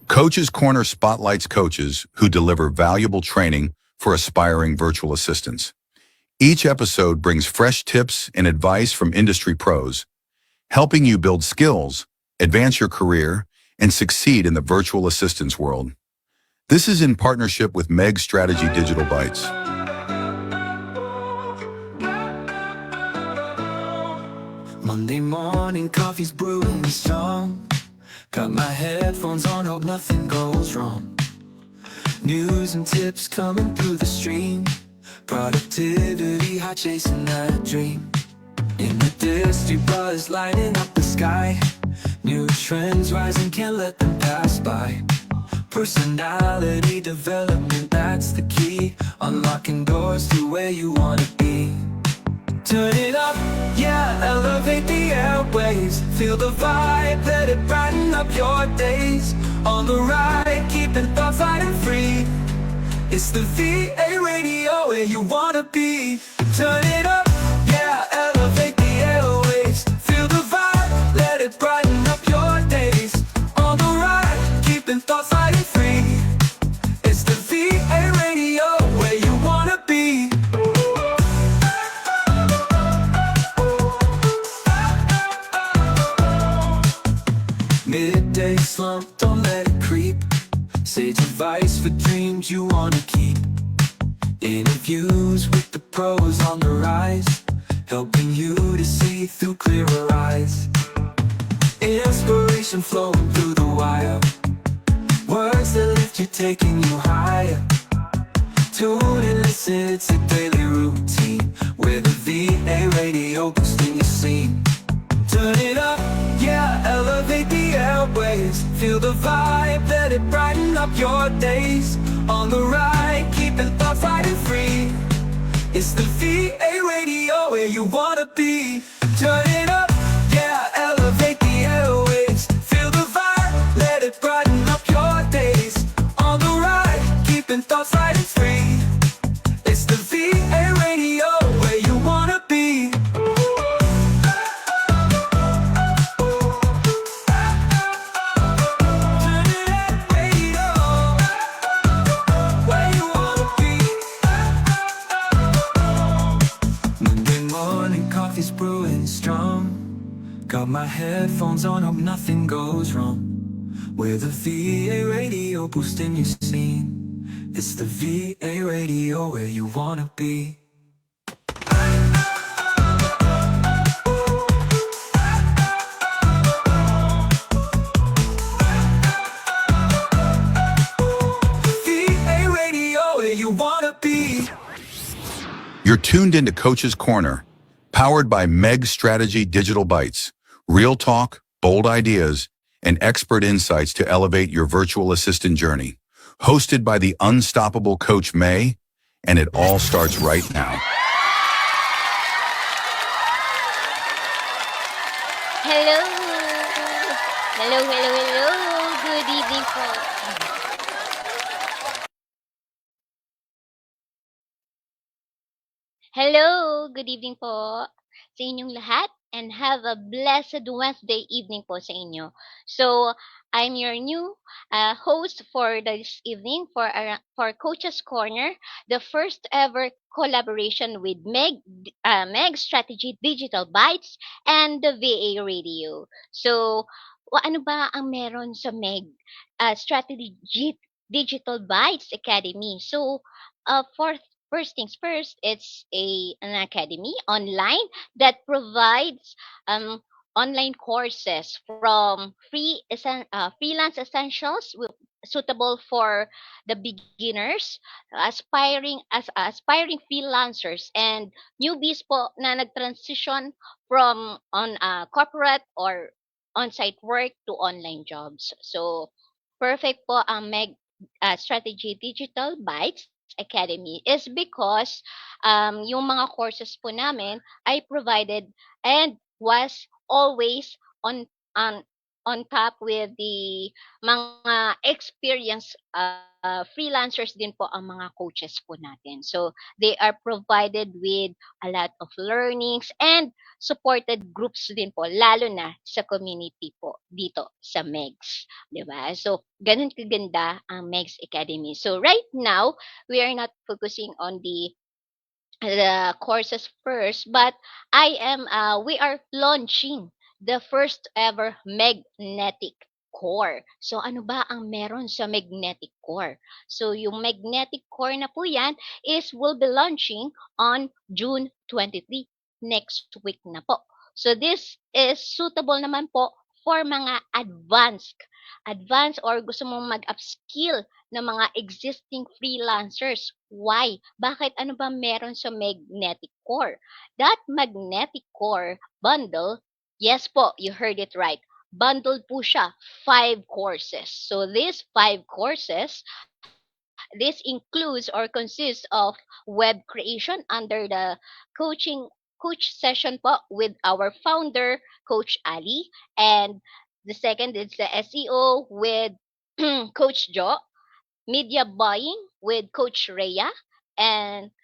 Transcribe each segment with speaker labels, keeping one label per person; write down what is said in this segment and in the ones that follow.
Speaker 1: Coach's Corner spotlights coaches who deliver valuable training for aspiring virtual assistants. Each episode brings fresh tips and advice from industry pros, helping you build skills, advance your career, and succeed in the virtual assistance world. This is in partnership with Meg Strategy Digital Bytes.
Speaker 2: Monday morning, coffee's brewing strong. Got my headphones on, hope nothing goes wrong. News and tips coming through the stream. Productivity, high chasing that dream. Industry buzz lighting up the sky. New trends rising, can't let them pass by. Personality development, that's the key. Unlocking doors to where you wanna be. Turn it up, yeah, elevate the airwaves. Feel the vibe, let it brighten up your days. On the ride, keeping thoughts light and free. It's the VA radio where you wanna be. Turn it up, yeah, elevate the airwaves. Feel the vibe, let it brighten up your days. On the ride, keeping thoughts light and free. It's the VA radio where you wanna be. Midday slump, don't let it creep. Sage advice for dreams you wanna keep. Interviews with the pros on the rise, helping you to see through clearer eyes. Inspiration flowing through the wire. Words that lift you, taking you higher. Tune and listen, it's a daily routine, where the VA radio boosting your scene. Turn it up, yeah, elevate the airwaves. Feel the vibe, let it brighten up your days. On the ride, keeping thoughts light and free. It's the VA radio where you wanna be. Turn it up, yeah, elevate the airwaves. Feel the vibe, let it brighten up your days. On the ride, keeping thoughts light and free. It's the VA radio where you wanna be. Coffee's brewing strong. Got my headphones on, hope nothing goes wrong. We're the VA radio boosting your scene. It's the VA radio where you wanna be. VA radio where you wanna be.
Speaker 1: You're tuned into Coach's Corner, powered by Meg Strategy Digital Bytes. Real talk, bold ideas, and expert insights to elevate your virtual assistant journey. Hosted by the unstoppable Coach May, and it all starts right now.
Speaker 3: Hello! Hello, hello, hello! Good evening po. Hello! Good evening po sa inyong lahat and have a blessed Wednesday evening po sa inyo. So, I'm your new host for this evening for Coach's Corner, the first ever collaboration with Meg Strategy Digital Bytes and the VA Radio. So, ano ba ang meron sa Meg Strategy Digital Bytes Academy? So, for first things first, it's an academy online that provides online courses from freelance essentials suitable for the beginners, aspiring freelancers and newbies po na nag-transition from on corporate or on-site work to online jobs. So perfect po ang Strategy Digital Bytes Academy is because yung mga courses po namin ay provided and was always on on top with the mga experienced freelancers din po ang mga coaches po natin. So, they are provided with a lot of learnings and supported groups din po, lalo na sa community po dito sa MEGS. 'Di ba? So, ganun kaganda ang MEGS Academy. So, right now, we are not focusing on the courses first, but we are launching the first ever magnetic core. So, ano ba ang meron sa magnetic core? So, yung magnetic core na po yan will be launching on June 23, next week na po. So, this is suitable naman po for mga advanced or gusto mong mag-upskill ng mga existing freelancers. Why? Bakit? Ano ba meron sa magnetic core? That magnetic core bundle, yes po, you heard it right. Bundle po siya, 5 courses. So these 5 courses, this includes or consists of web creation under the coach session po with our founder, Coach Ali, and the second is the SEO with Coach Joe, media buying with Coach Rhea, and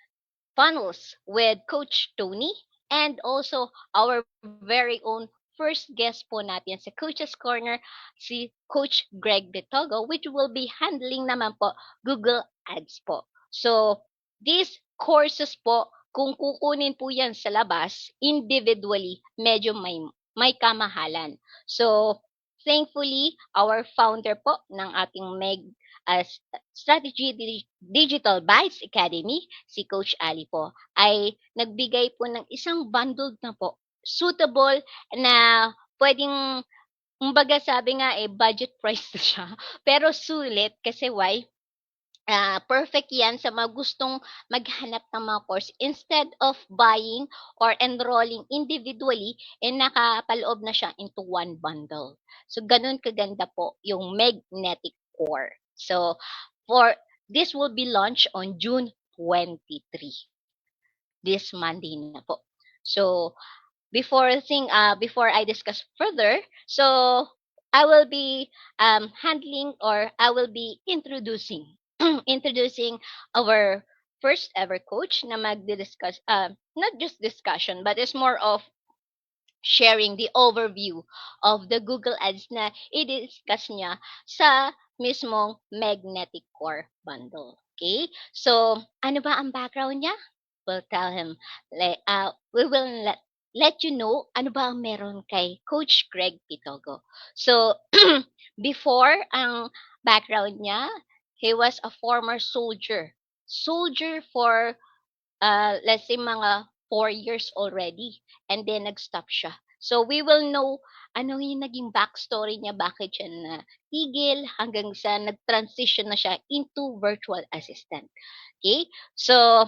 Speaker 3: funnels with Coach Tony, and also our very own first guest po natin sa Coach's Corner, si Coach Greg Betogo, which will be handling naman po Google Ads po. So, these courses po, kung kukunin po yan sa labas, individually, medyo may kamahalan. So, thankfully, our founder po ng ating as Strategy Digital Bites Academy, si Coach Ali po, ay nagbigay po ng isang bundled na po, suitable na pwedeng, kumbaga sabi nga budget price na siya. Pero sulit kasi why? Perfect yan sa mga gustong maghanap ng mga course. Instead of buying or enrolling individually, nakapaloob na siya into one bundle. So, ganun kaganda po yung magnetic core. So, this will be launched on June 23. This Monday na po. So, before I discuss further, so I will be handling, or I will be introducing introducing our first ever coach na magdi-discuss, not just discussion, but it's more of sharing the overview of the Google Ads na i-discuss niya sa mismong magnetic core bundle. Okay? So, ano ba ang background niya? We'll tell him. We will let you know ano ba ang meron kay Coach Greg Pitogo. So, before ang background niya, he was a former soldier. Soldier for, let's say, mga 4 years already. And then, nag-stop siya. So, we will know ano yung naging backstory niya, bakit siya na tigil, hanggang sa nag-transition na siya into virtual assistant. Okay? So,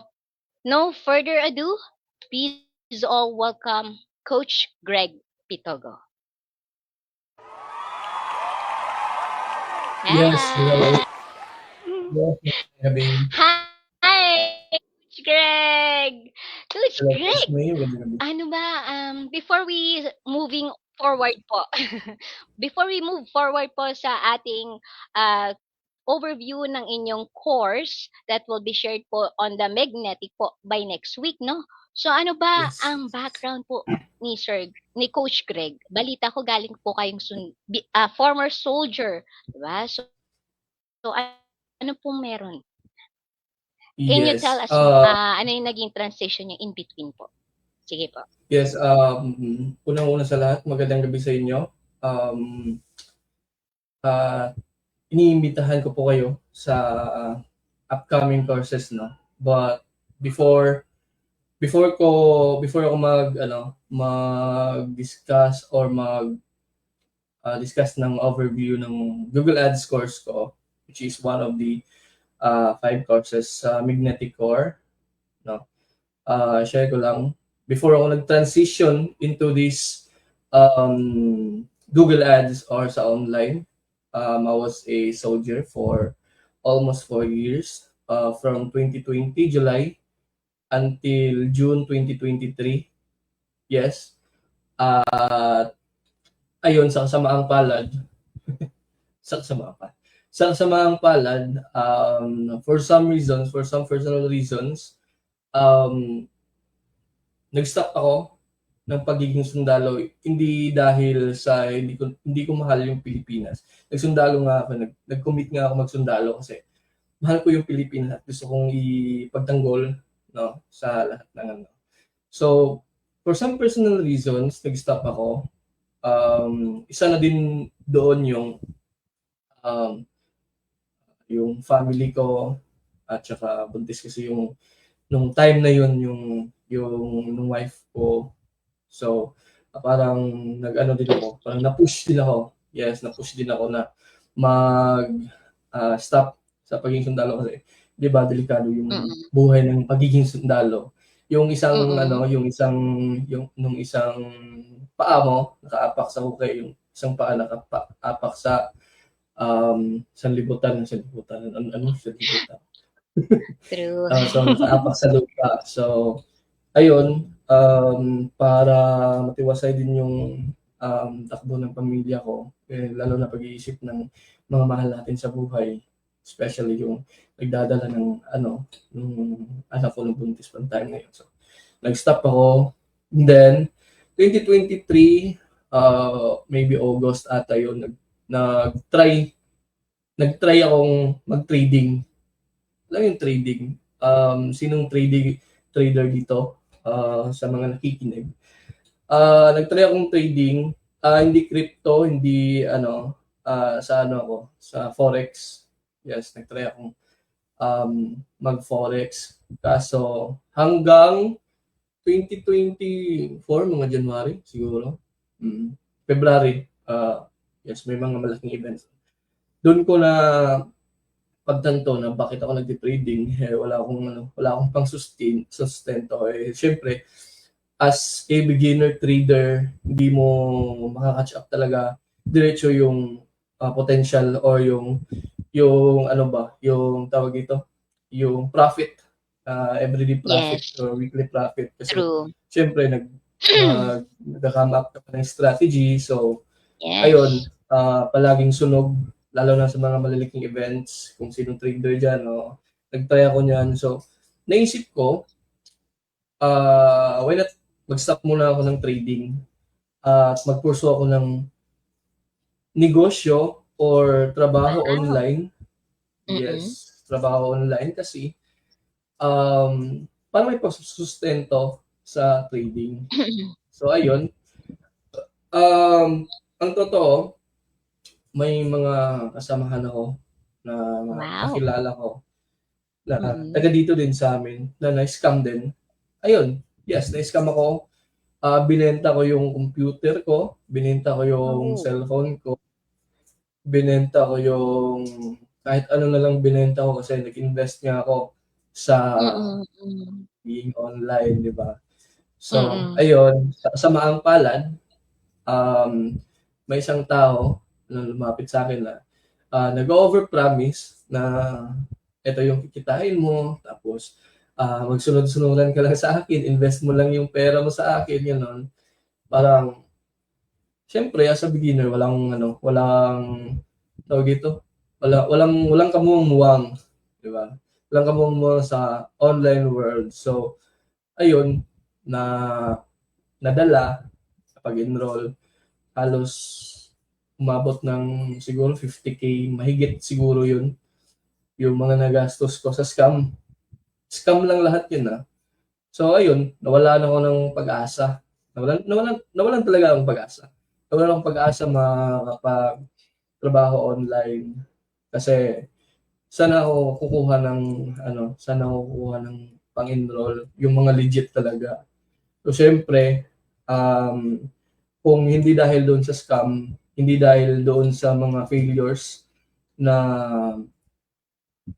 Speaker 3: no further ado, please all welcome Coach Greg Pitogo.
Speaker 4: Yes, hello.
Speaker 3: Hi!
Speaker 4: Yes, gabi.
Speaker 3: Hi, Coach Greg! Coach
Speaker 4: Hello,
Speaker 3: Greg,
Speaker 4: May. Gabi.
Speaker 3: ano ba, before we moving forward po, before we move forward po sa ating overview ng inyong course that will be shared po on the magnetic po by next week, no? So, ano ba
Speaker 4: Yes.
Speaker 3: ang background po ni Coach Greg? Balita ko galing po kayong former soldier, diba? So ano pong meron? Can you tell
Speaker 4: Yes.
Speaker 3: us ano yung naging transition niya in between po? Sige po.
Speaker 4: Yes, unang-una sa lahat, magandang gabi sa inyo. Iniimbitahan ko po kayo sa upcoming courses, no. But before ako mag-discuss or discuss ng overview ng Google Ads course ko, which is one of the 5 courses sa Magnetic Core, no. Share ko lang, before ako nag-transition into this Google Ads or sa online, I was a soldier for almost 4 years, from 2020 July until June 2023. Yes. ayun, sa kasamaang palad, sa kasamaang palad, for some reasons, for some personal reasons, um, nag-stop ako ng pagiging sundalo. Hindi dahil sa hindi ko mahal yung Pilipinas. Nagsundalo nga ako, nag-commit nga ako magsundalo kasi mahal ko yung Pilipinas at gusto kong ipagtanggol, no, sa lahat ng ano. So, for some personal reasons, nag-stop ako. Isa na din doon um, yung family ko at saka buntis kasi yung nung time na yun yung wife ko. So, parang nag-ano din ako, parang na-push din ako. Yes, na-push din ako na stop sa pagiging sundalo kasi 'di ba delikado yung
Speaker 3: Mm.
Speaker 4: buhay ng pagiging sundalo. Yung isang
Speaker 3: Mm.
Speaker 4: nung isang paa mo nakaapak sa hukay, yung isang paa nakaapak sa sanlibutan.
Speaker 3: True.
Speaker 4: So nakaapak sa lupa. So ayun, para matiwasay din yung takbo ng pamilya ko, lalo na pag-iisip ng mga mahal natin sa buhay, especially yung nagdadala ng nung anak ko nung buntis pa time na yun. So, nag-stop ako. And then, 2023, maybe August ata yun, nag-try akong mag-trading. Alam yung trading? Sinong trader dito? Sa mga nakikinig. Nag-try akong trading, hindi crypto, hindi sa forex. Yes, nag-try akong mag-forex. Kaso hanggang 2024, mga January siguro. February, yes, may mga malaking events. Doon ko na pagtanto na bakit ako nagti-trading, wala akong sustento. Syempre, as a beginner trader, hindi mo makaka-catch up talaga diretso yung potential or yung yung tawag dito, yung profit, everyday profit
Speaker 3: Yes,
Speaker 4: or weekly profit. Kasi
Speaker 3: true.
Speaker 4: syempre nag-come up ka pa ng strategy. So, ayun,
Speaker 3: Yes.
Speaker 4: palaging sunog, lalo na sa mga maliliking events, kung sinong trader dyan, no? Nag-try ako niyan. So, naisip ko, why not mag-stop muna ako ng trading at magkurso ako ng negosyo or trabaho
Speaker 3: Wow.
Speaker 4: online.
Speaker 3: Mm.
Speaker 4: Yes, trabaho online kasi para may pasusustento sa trading. So, ayun. Ang totoo, may mga kasamahan ako na mga
Speaker 3: Wow.
Speaker 4: kakilala ko na
Speaker 3: Mm.
Speaker 4: taga dito din sa amin na na-scam din. Ayun, yes, na-scam ako. Binenta ko yung computer ko, binenta ko yung
Speaker 3: Oh.
Speaker 4: cellphone ko, binenta ko yung kahit ano na lang binenta ko kasi nag-invest nga ako sa
Speaker 3: Mm. Mm.
Speaker 4: being online, di ba? So,
Speaker 3: Mm.
Speaker 4: ayun, sa kasamaang palad, um, may isang tao na lumapit sa akin na nag-overpromise na ito yung kikitain mo, tapos magsunod-sunuran ka lang sa akin, invest mo lang yung pera mo sa akin, gano'n. Parang, syempre, as a beginner, walang, tawag dito, walang kamuwang-muwang, di ba? Walang kamuwang-muwang sa online world. So, ayun, na nadala, pag-enroll, halos umabot ng siguro 50K, mahigit siguro yun, yung mga nagastos ko sa scam. Scam lang lahat yun. So ayun, nawalan ako ng pag-asa. Nawalan talaga akong pag-asa. Nawalan akong pag-asa makapag-trabaho online kasi sana ako kukuha ng pang-enroll, yung mga legit talaga. So syempre, kung hindi dahil doon sa scam, hindi dahil doon sa mga failures na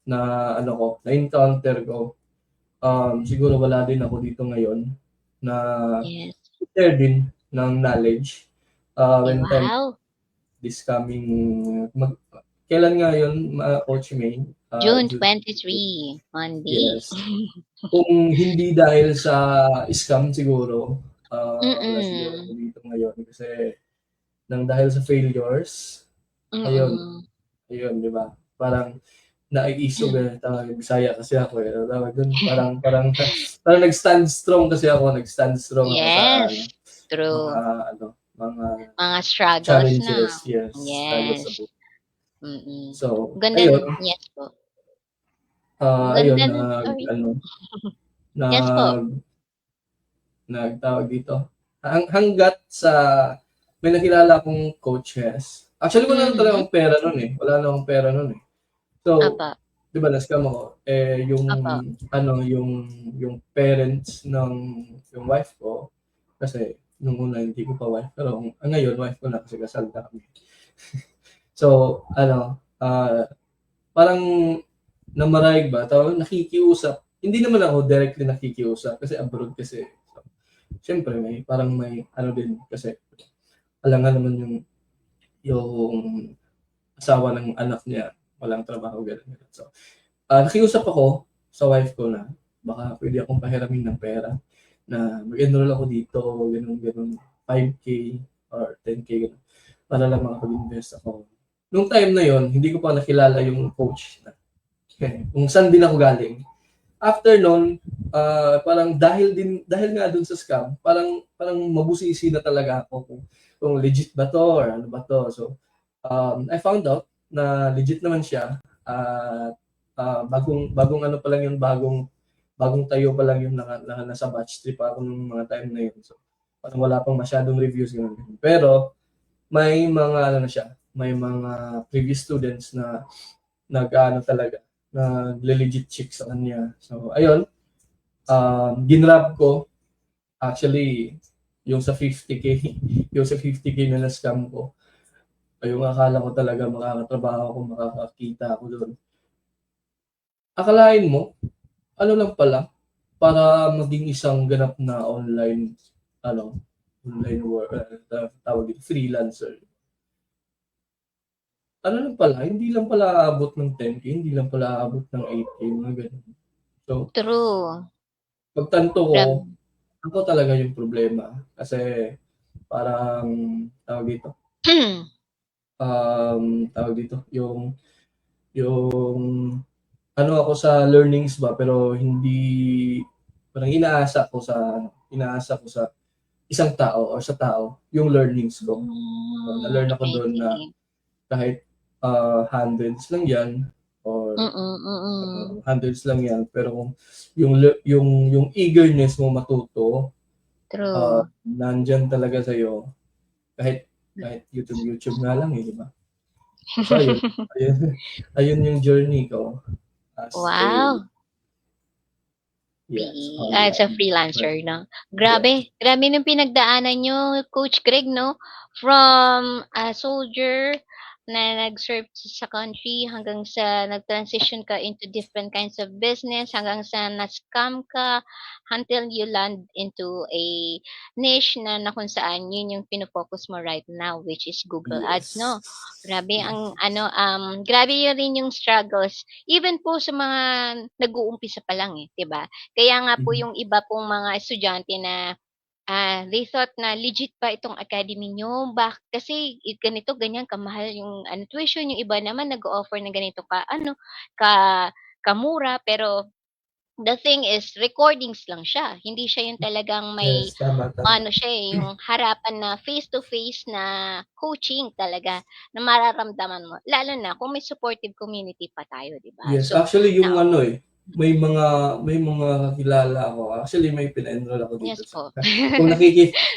Speaker 4: na-encounter ko, siguro wala din ako dito ngayon na
Speaker 3: Yes.
Speaker 4: share din ng knowledge when time
Speaker 3: Wow.
Speaker 4: this coming kailan nga yun, Coach May?
Speaker 3: June
Speaker 4: June.
Speaker 3: 23, Monday.
Speaker 4: Yes. Kung hindi dahil sa scam siguro, wala siguro ako
Speaker 3: Mm.
Speaker 4: dito ngayon kasi ng dahil sa failures.
Speaker 3: Mm.
Speaker 4: Ayun, di ba? Parang naiisog tawag Bisaya kasi ako tawag dun, parang nag-stand strong kasi ako, sa
Speaker 3: Yes,
Speaker 4: mga
Speaker 3: true.
Speaker 4: mga
Speaker 3: Mga struggles na.
Speaker 4: challenges, yes, struggles sa
Speaker 3: Yes.
Speaker 4: buhay.
Speaker 3: Mm.
Speaker 4: So,
Speaker 3: Ganda
Speaker 4: ayun,
Speaker 3: yes po.
Speaker 4: ayun
Speaker 3: Ganda ng story. Yes po.
Speaker 4: nag nagtawag dito, hangga't sa may nakilala akong coaches. Actually, wala na
Speaker 3: Mhm.
Speaker 4: talagang pera nun, wala na akong pera nun, So,
Speaker 3: Opo,
Speaker 4: 'di ba na-scam ako, yung
Speaker 3: opo.
Speaker 4: yung parents ng yung wife ko, kasi nung una hindi ko pa wife, pero ngayon wife ko na kasi kasal na kami. So, parang namarayag ba, tawag nakikiusap. Hindi naman ako directly nakikiusap kasi abroad kasi. So, siyempre may din kasi alangan naman yung asawa ng anak niya, walang trabaho, gano'n. So, nakiusap ako sa wife ko na baka pwede akong pahiramin ng pera na mag-enroll ako dito, gano'n, 5K or 10K, gano'n, para lang makapag-invest ako. Nung time na yon, hindi ko pa nakilala yung coach na kung saan din ako galing. After nun, parang dahil nga dun sa scam, parang mabusisi na talaga ako kung legit ba to or ano ba to. So, I found out na legit naman siya. At bagong ano pa lang yun, bagong tayo pa lang yun, nasa batch 3 pa ako nung mga time na yun. So, parang wala pang masyadong reviews ganun. Pero may mga ano na siya, may mga previous students na nag-ano talaga, na legit chick sa kanya. So, ayun, ginrab ko. Actually, yung sa 50K, yung sa 50K na na-scam ko, yung akala ko talaga makakatrabaho ako, makakakita ako doon. Akalain mo, ano lang pala, para maging isang ganap na online work, tawag dito, freelancer. Ano lang pala, hindi lang pala aabot ng 10K, hindi lang pala aabot ng 8K, mga ganun. So,
Speaker 3: True.
Speaker 4: pagtanto ko,
Speaker 3: Grabe.
Speaker 4: ako talaga yung problema. Kasi parang, tawag dito, tawag dito, yung ano ako sa learnings ba, pero hindi, parang inaasa ko sa isang tao or sa tao yung learnings ko. So, na-learn ako
Speaker 3: I
Speaker 4: doon na
Speaker 3: see.
Speaker 4: kahit hundreds lang yan or
Speaker 3: Mm.
Speaker 4: hundreds lang yan, pero kung yung eagerness mo matuto,
Speaker 3: True.
Speaker 4: nandyan talaga sa'yo, kahit YouTube nga lang di ba? So, ayun yung journey ko as
Speaker 3: Wow. As a
Speaker 4: online.
Speaker 3: freelancer, no?
Speaker 4: Yes.
Speaker 3: Grabe nung pinagdaanan niyo, Coach Greg, no? From a soldier na nag-serve sa country hanggang sa nag-transition ka into different kinds of business hanggang sa na-scam ka until you land into a niche na kung saan yun yung pino-focus mo right now, which is Google Ads, no?
Speaker 4: Yes.
Speaker 3: Grabe grabe yun rin yung struggles even po sa mga nag-uumpisa pa lang, 'di ba? Kaya nga po
Speaker 4: Mhm.
Speaker 3: yung iba pong mga estudyante na, they thought na legit ba itong academy niyo, kasi ganito, ganyan kamahal yung ano, tuition, yung iba naman nag-o-offer ng ganito ka kamura, pero the thing is recordings lang siya, hindi siya yung talagang may
Speaker 4: Yes, tama.
Speaker 3: ano siya, yung harapan na face to face na coaching talaga na mararamdaman mo, lalo na kung may supportive community pa tayo, 'di ba?
Speaker 4: Yes,
Speaker 3: So,
Speaker 4: actually yung
Speaker 3: na
Speaker 4: may mga kakilala ako. Actually may pina-enroll ako dito
Speaker 3: yes
Speaker 4: sa
Speaker 3: po.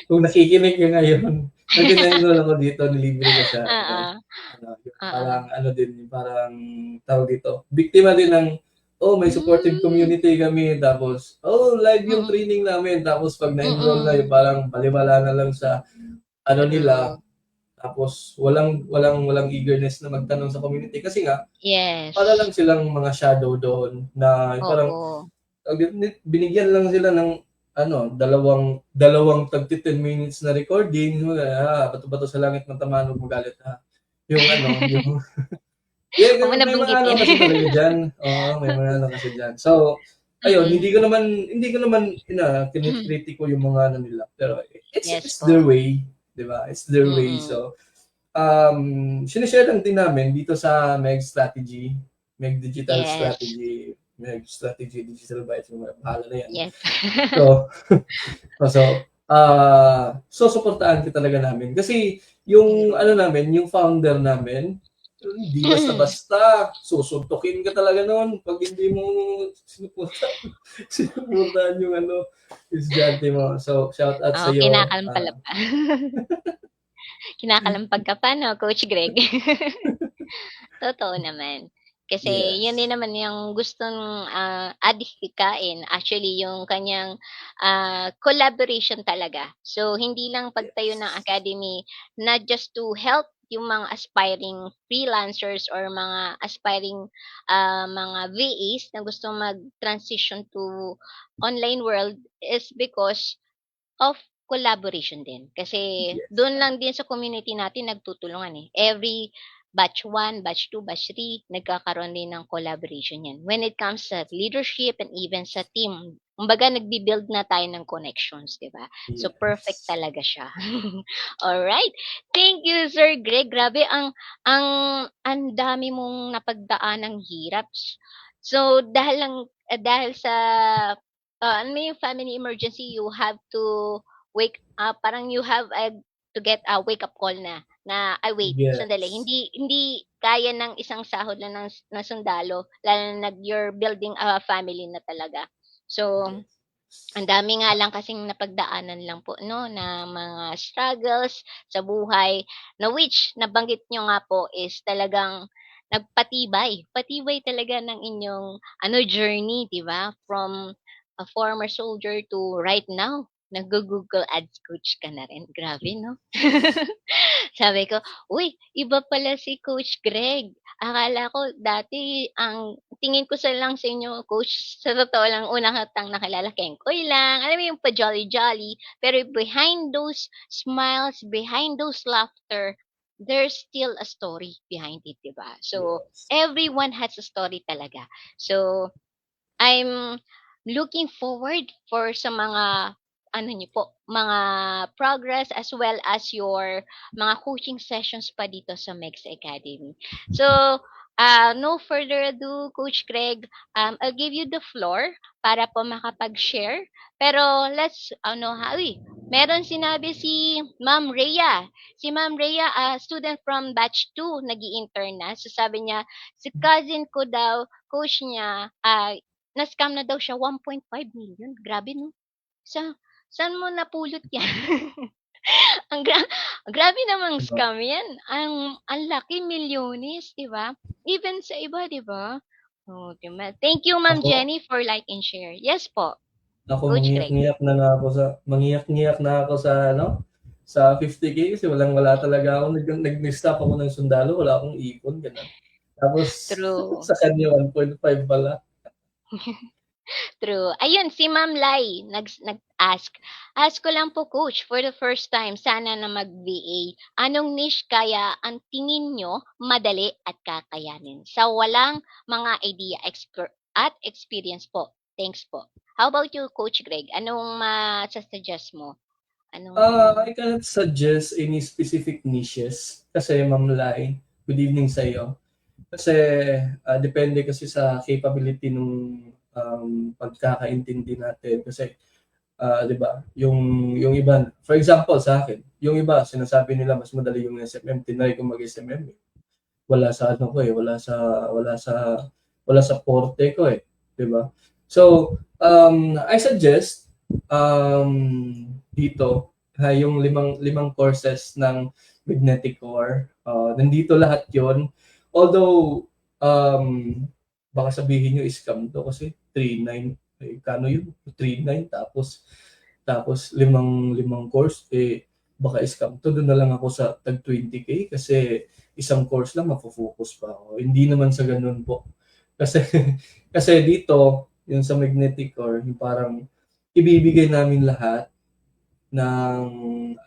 Speaker 4: kung nakikinig ka ngayon, may pina-enroll ako dito, nilibre ko siya.
Speaker 3: Oo,
Speaker 4: Yung
Speaker 3: oo.
Speaker 4: parang parang tawag dito, biktima din ng may supportive
Speaker 3: Hmm,
Speaker 4: community kami, tapos live yung
Speaker 3: mm,
Speaker 4: training namin, tapos pag na-enroll na yung
Speaker 3: mm.
Speaker 4: parang balewala na lang sa ano nila,
Speaker 3: True.
Speaker 4: tapos walang eagerness na magtanong sa community kasi nga para lang
Speaker 3: Yes.
Speaker 4: silang mga shadow doon na parang
Speaker 3: Oo.
Speaker 4: binigyan lang sila ng dalawang tag 10 minutes na recording, bato-bato sa langit ng tamanog magalit ha. Yung yung
Speaker 3: Huwag mo
Speaker 4: may mga ano
Speaker 3: nabanggitin.
Speaker 4: kasi talaga diyan. Oo, may mga ano kasi diyan. So, ayun,
Speaker 3: Mm.
Speaker 4: hindi ko naman kinikritiko yung mga ano nila, pero it's
Speaker 3: Yes
Speaker 4: it's their
Speaker 3: po.
Speaker 4: way, 'di ba? It's their way.
Speaker 3: Mm.
Speaker 4: So, sinishare lang din namin dito sa Meg Strategy, Meg Digital
Speaker 3: Yes.
Speaker 4: Strategy, Meg Strategy Digital Bytes, bahala na yan.
Speaker 3: Yes.
Speaker 4: So, susuportahan ka talaga namin. Kasi yung ano namin, yung founder namin, hindi basta-basta, susuntukin ka talaga noon pag hindi mo sinuportahan yung estudyante mo. So, shout out sa
Speaker 3: Oo,
Speaker 4: iyo.
Speaker 3: Kinakalampag ka pa 'no, Coach Greg? Totoo naman. Kasi yun din
Speaker 4: Yes.
Speaker 3: naman yung gustong, adhikain actually yung kanyang, collaboration talaga. So, hindi lang pagtayo ng
Speaker 4: Yes.
Speaker 3: academy not just to help yung mga aspiring freelancers or mga aspiring, mga VAs na gustong mag-transition to online world is because of collaboration din. Kasi
Speaker 4: Yes.
Speaker 3: dun lang din sa community natin nagtutulungan, eh. Every batch 1, batch 2, batch 3 nagkakaroon din ng collaboration 'yan. When it comes sa leadership and even sa team, kumbaga nagbi-build na tayo ng connections, 'di ba? So, perfect
Speaker 4: Yes.
Speaker 3: talaga siya. Alright. Thank you, Sir Greg. Grabe ang dami mong napagdaanang hirap. So, dahil sa, ano mo yung family emergency, you have to parang you have to get a wake up call na, "Ay wait, sandali,
Speaker 4: Yes.
Speaker 3: hindi kaya ng isang sahod lang ng sundalo, lalo na you're building a family na talaga." So, ang dami nga lang kasing napagdaanan lang po 'no, na mga struggles sa buhay na which nabanggit niyo nga po is talagang patibay talaga ng inyong journey, 'di ba? From a former soldier to right now, naggo-Google Ads coach ka na rin, grabe 'no? Sabi ko, "Uy, iba pala si Coach Greg. Akala ko dati ang tingin ko lang sa inyo coach, sa totoo lang una kitang nakilala kengkoy lang, alam mo yung pa-jolly-jolly, pero behind those smiles, behind those laughter, there's still a story behind it, 'di ba? So,
Speaker 4: Yes.
Speaker 3: everyone has a story talaga. So, I'm looking forward for sa mga niyo po, mga progress as well as your mga coaching sessions pa dito sa MEX Academy. So, no further ado, Coach Greg, I'll give you the floor para po makapag-share. Pero meron sinabi si Ma'am Rhea. Si Ma'am Rhea, student from batch 2, nag-i-intern na. So sabi niya, si cousin ko daw, coach niya, na-scam na daw siya 1.5 million. Grabe 'no? Sa Saan mo napulot 'yan? Ang grabe namang
Speaker 4: Diba?
Speaker 3: scam 'yan. Ang laki, milyones, 'di ba? Even sa iba, 'di ba? Oh, 'di ba? Thank you, Ma'am
Speaker 4: Ako,
Speaker 3: Jenny, for like and share. Yes po,
Speaker 4: ako
Speaker 3: Coach Greg.
Speaker 4: mangiyak-ngiyak na nga ako sa 50K kasi walang-wala talaga ako. Nag-stop ako ng sundalo, wala akong ipon, gano'n. Tapos
Speaker 3: True.
Speaker 4: sa kanya 1.5 pala.
Speaker 3: True. Ayun, si Ma'am Lai nag-ask. Ask ko lang po, Coach, for the first time, sana na mag-VA. Anong niche kaya ang tingin nyo madali at kakayanin? Sa walang mga idea at experience po. Thanks po. How about you, Coach Greg? Anong suggest mo?
Speaker 4: I cannot suggest any specific niches kasi Ma'am Lai, good evening sa iyo. Kasi depende kasi sa capability nung pagkakaintindi natin kasi 'di ba, yung iba, for example sa akin, yung iba sinasabi nila mas madali yung SMM, tinry ko mag-SMM, eh. Wala sa ano ko, eh, wala sa forte ko, eh, 'di ba? So, I suggest dito yung limang courses ng Magnetic Core. Nandito lahat 'yon. Although baka sabihin niyo scam to kasi 3,900, eh, kano yun? 3,900 tapos limang course, eh, baka scam to. Doon na lang ako sa tag 20K kasi isang course lang mafo-focus pa ako. Hindi naman sa ganun po. Kasi kasi dito, yung sa Magnetic Core, yung parang ibibigay namin lahat ng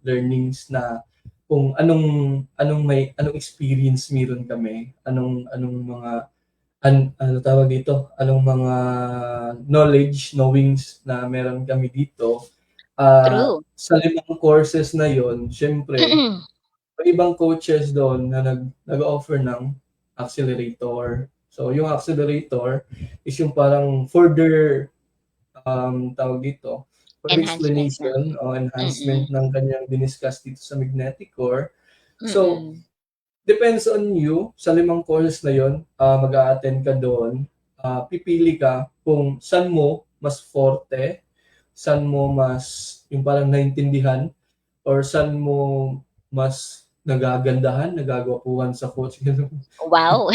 Speaker 4: learnings na kung anong experience meron kami, anong mga ano tawag dito, anong mga knowings na meron kami dito.
Speaker 3: True.
Speaker 4: Sa limang courses na yon, syempre may ibang coaches doon na nag-offer ng accelerator. So, yung accelerator is yung parang further, tawag dito, further
Speaker 3: Enhancement na.
Speaker 4: explanation o enhancement
Speaker 3: Mm.
Speaker 4: ng kanyang diniscuss dito sa magnetic core. So,
Speaker 3: Mm.
Speaker 4: depends on you, sa 5 courses na yon, mag-a-attend ka doon, pipili ka kung saan mo mas forte, saan mo mas yung parang naintindihan, or saan mo mas nagagandahan, nagagwapuhan sa coach.
Speaker 3: Wow.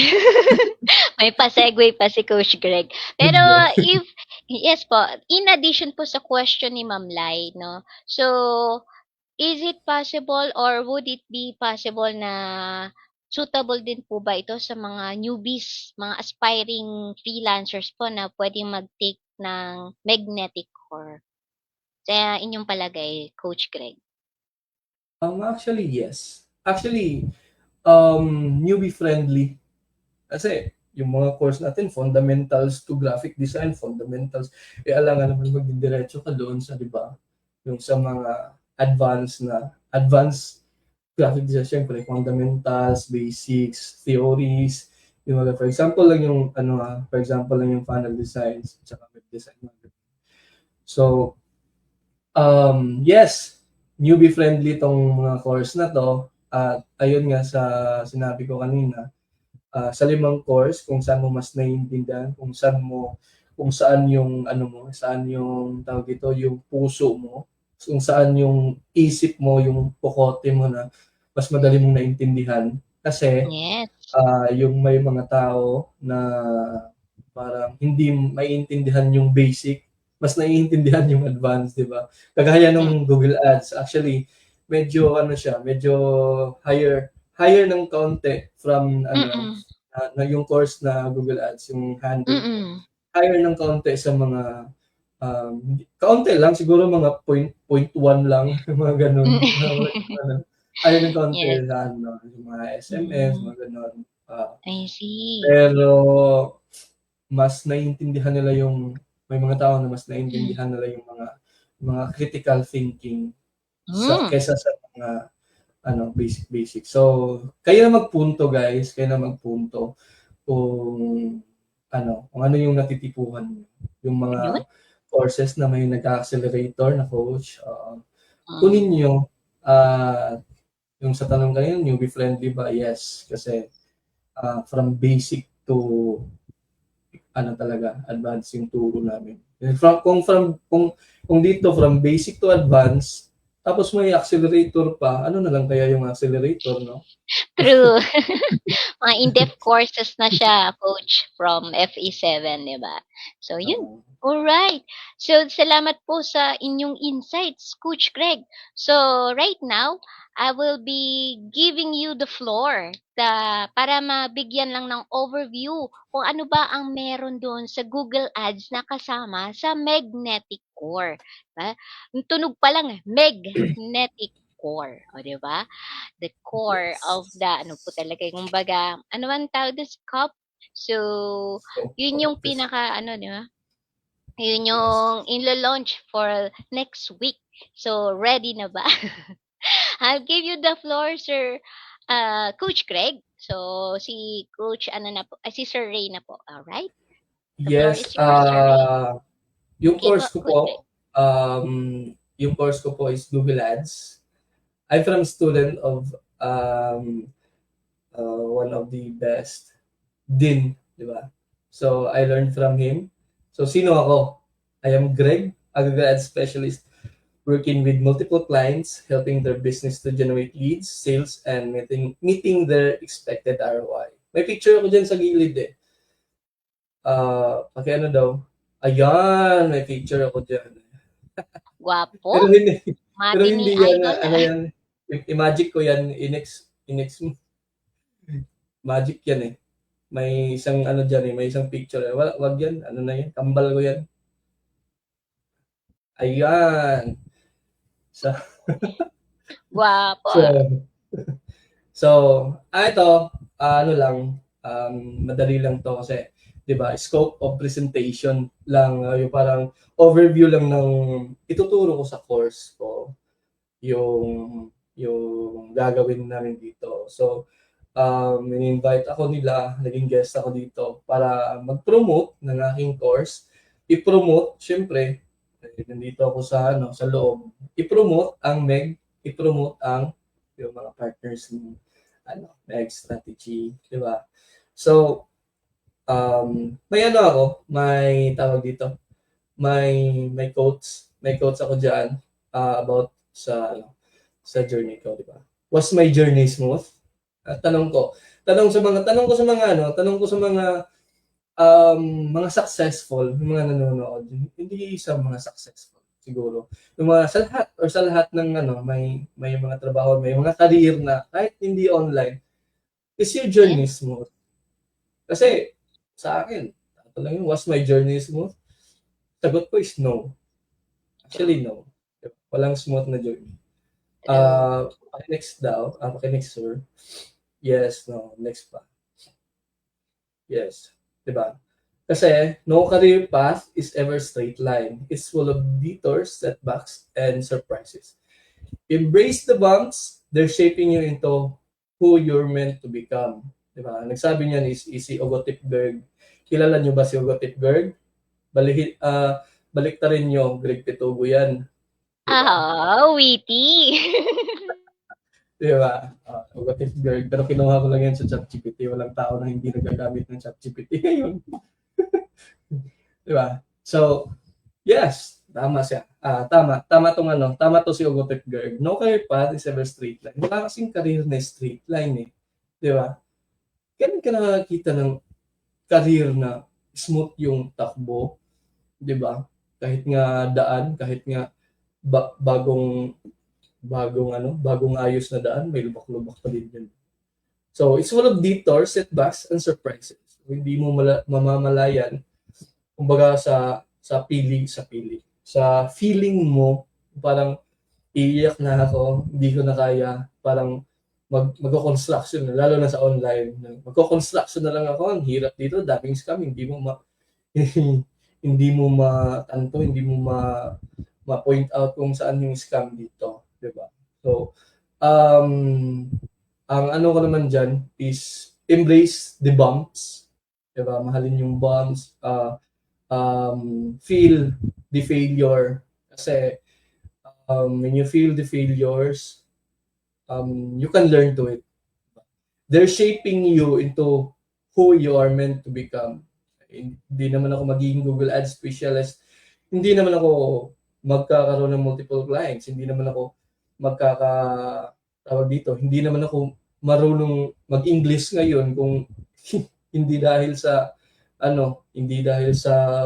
Speaker 3: May pa-segue pa si Coach Greg. Pero if yes po, in addition po sa question ni Ma'am Lai, no. So, is it possible or would it be possible na suitable din po ba ito sa mga newbies, mga aspiring freelancers po na pwedeng mag-take ng magnetic core? Sa inyong palagay, Coach Greg?
Speaker 4: Actually, yes. Actually, newbie friendly. Kasi yung mga course natin, fundamentals to graphic design, fundamentals, alangan naman magdidiretso ka doon sa, di ba? Yung sa mga advanced graphic design, syempre, fundamentals, basics, theories, yung mga, for example lang yung, for example lang yung funnel designs, tsaka web design. So, yes, newbie friendly tong mga course na to. At ayun nga sa sinabi ko kanina, sa 5 course kung saan mo mas naiintindihan, kung saan yung saan yung tawag dito, yung puso mo, kung saan yung isip mo, yung pokote mo na mas madali mong naintindihan. Kasi
Speaker 3: Yes.
Speaker 4: yung may mga tao na parang hindi maiintindihan yung basic, mas naiintindihan yung advanced, di ba? Kagaya nung Google Ads, actually, medyo medyo higher ng kaunti from
Speaker 3: Mm.
Speaker 4: na yung course na Google Ads, yung handle ko.
Speaker 3: Mm.
Speaker 4: Higher ng kaunti sa mga kaunti lang, siguro mga 0.1 lang, mga ganun. Higher ng kaunti
Speaker 3: Yes.
Speaker 4: sa yung mga SMS,
Speaker 3: Mm.
Speaker 4: mga ganun.
Speaker 3: I see.
Speaker 4: Pero mas naiintindihan nila may mga tao na mas naiintindihan nila yung mga critical thinking kaysa sa mga basic. So, kayo na magpunto, guys. Kayo na magpunto kung ano yung natitipuhan niyo. Yung
Speaker 3: Yun?
Speaker 4: mga courses na may nag-accelerator na coach,
Speaker 3: Mm.
Speaker 4: kunin niyo. Yung sa tanong kayo, newbie friendly ba? Yes. Kasi from basic to talaga, advanced yung turo namin. Kung dito from basic to advanced, tapos may accelerator pa, ano na lang kaya yung accelerator, no?
Speaker 3: True. Mga in-depth courses na siya, Coach, from FE7, di ba? So, yun. Alright. So, salamat po sa inyong insights, Coach Greg. So, right now, I will be giving you the floor para mabigyan lang ng overview kung ano ba ang meron doon sa Google Ads na kasama sa Magnetic Core. Yung tunog pa lang, Magnetic Core. O, di ba? The core of the ano po talaga, kumbaga, ano man tawag doon, scope. So, yun yung pinaka di ba? Yun yung ilo-launch for next week. So, ready na ba? I'll give you the floor, Sir Coach Greg. So, si Coach si Sir Ray na po. All right? The floor
Speaker 4: Yes,
Speaker 3: is yours, Sir Ray.
Speaker 4: yung
Speaker 3: Okay
Speaker 4: course
Speaker 3: po,
Speaker 4: ko
Speaker 3: Coach Greg.
Speaker 4: yung course ko po is Google Ads. I'm from student of one of the best, Din, di ba? So, I learned from him. So, sino ako? I am Greg, a Google Ads specialist working with multiple clients, helping their business to generate leads, sales, and meeting their expected ROI. May picture ako dyan sa gilid eh. Pakiano daw. Ayan, may picture ako dyan.
Speaker 3: Guwapo.
Speaker 4: Pero hindi yan,
Speaker 3: idol,
Speaker 4: yan. I-magic ko yan, inex magic yan eh. May isang dyan eh, may isang picture. Wag yan, na yan, kambal ko yan. Ayan.
Speaker 3: Guwapo.
Speaker 4: So, ito, madali lang to kasi, di ba, scope of presentation lang, yung parang overview lang ng ituturo ko sa course ko, yung yung gagawin namin dito. So, in-invite ako nila, naging guest ako dito para mag-promote ng aking course. I-promote, syempre, nandito ako sa loob. I-promote ang MEG, i-promote ang yung mga partners ng MEG strategy, di ba? So, may may tawag dito, may quotes ako diyan about sa journey ko, di ba? Was my journey smooth? Tanong ko sa mga successful, yung mga nanonood, hindi sa mga successful siguro. Yung mga sa lahat ng may mga trabaho, may mga career na kahit hindi online, is your journey smooth? Kasi sa akin, ito lang yung, was my journey smooth? Sagot ko is no. Actually, no. Walang smooth na journey. Next daw. Next, sir. Yes, no. Next pa. Yes. Diba? Kasi no career path is ever straight line. It's full of detours, setbacks, and surprises. Embrace the bumps. They're shaping you into who you're meant to become. Diba? Nagsabi niyan is si Ogo Tipberg. Kilala niyo ba si Ogo Tipberg? Baliktarin niyo, Greg Pitugo yan.
Speaker 3: Diba? Witty.
Speaker 4: Diba? Ogo Tipberg. Pero kinuha ko lang yan sa ChatGPT. Walang tao na hindi nagagamit ng ChatGPT ngayon. Diba? So, yes, tama siya. Tama to si Ogo Tipberg. No career path is ever straight line. Wala kasing career na straight line eh. Diba? Ganun ka nakakita ng career na smooth yung takbo, 'di ba? Kahit nga daan, kahit nga bagong ayos na daan, may lubak-lubak pa din yun. So, it's full of detours, setbacks, and surprises. Hindi mo mamamalayan, kumbaga sa pili. Sa feeling mo, parang iiyak na ako, hindi ko na kaya, parang magko-construction na, lalo na sa online. Magko-construction na lang ako, ang hirap dito, daming scam, hindi mo matanto, hindi mo ma-point out kung saan yung scam dito, di ba? So, ang ano ko naman dyan is embrace the bumps, di ba? Mahalin yung bumps, feel the failure, kasi when you feel the failures, you can learn to it. They're shaping you into who you are meant to become. Hindi naman ako magiging Google Ads specialist. Hindi naman ako magkakaroon ng multiple clients. Hindi naman ako hindi naman ako marunong mag-English ngayon kung hindi dahil sa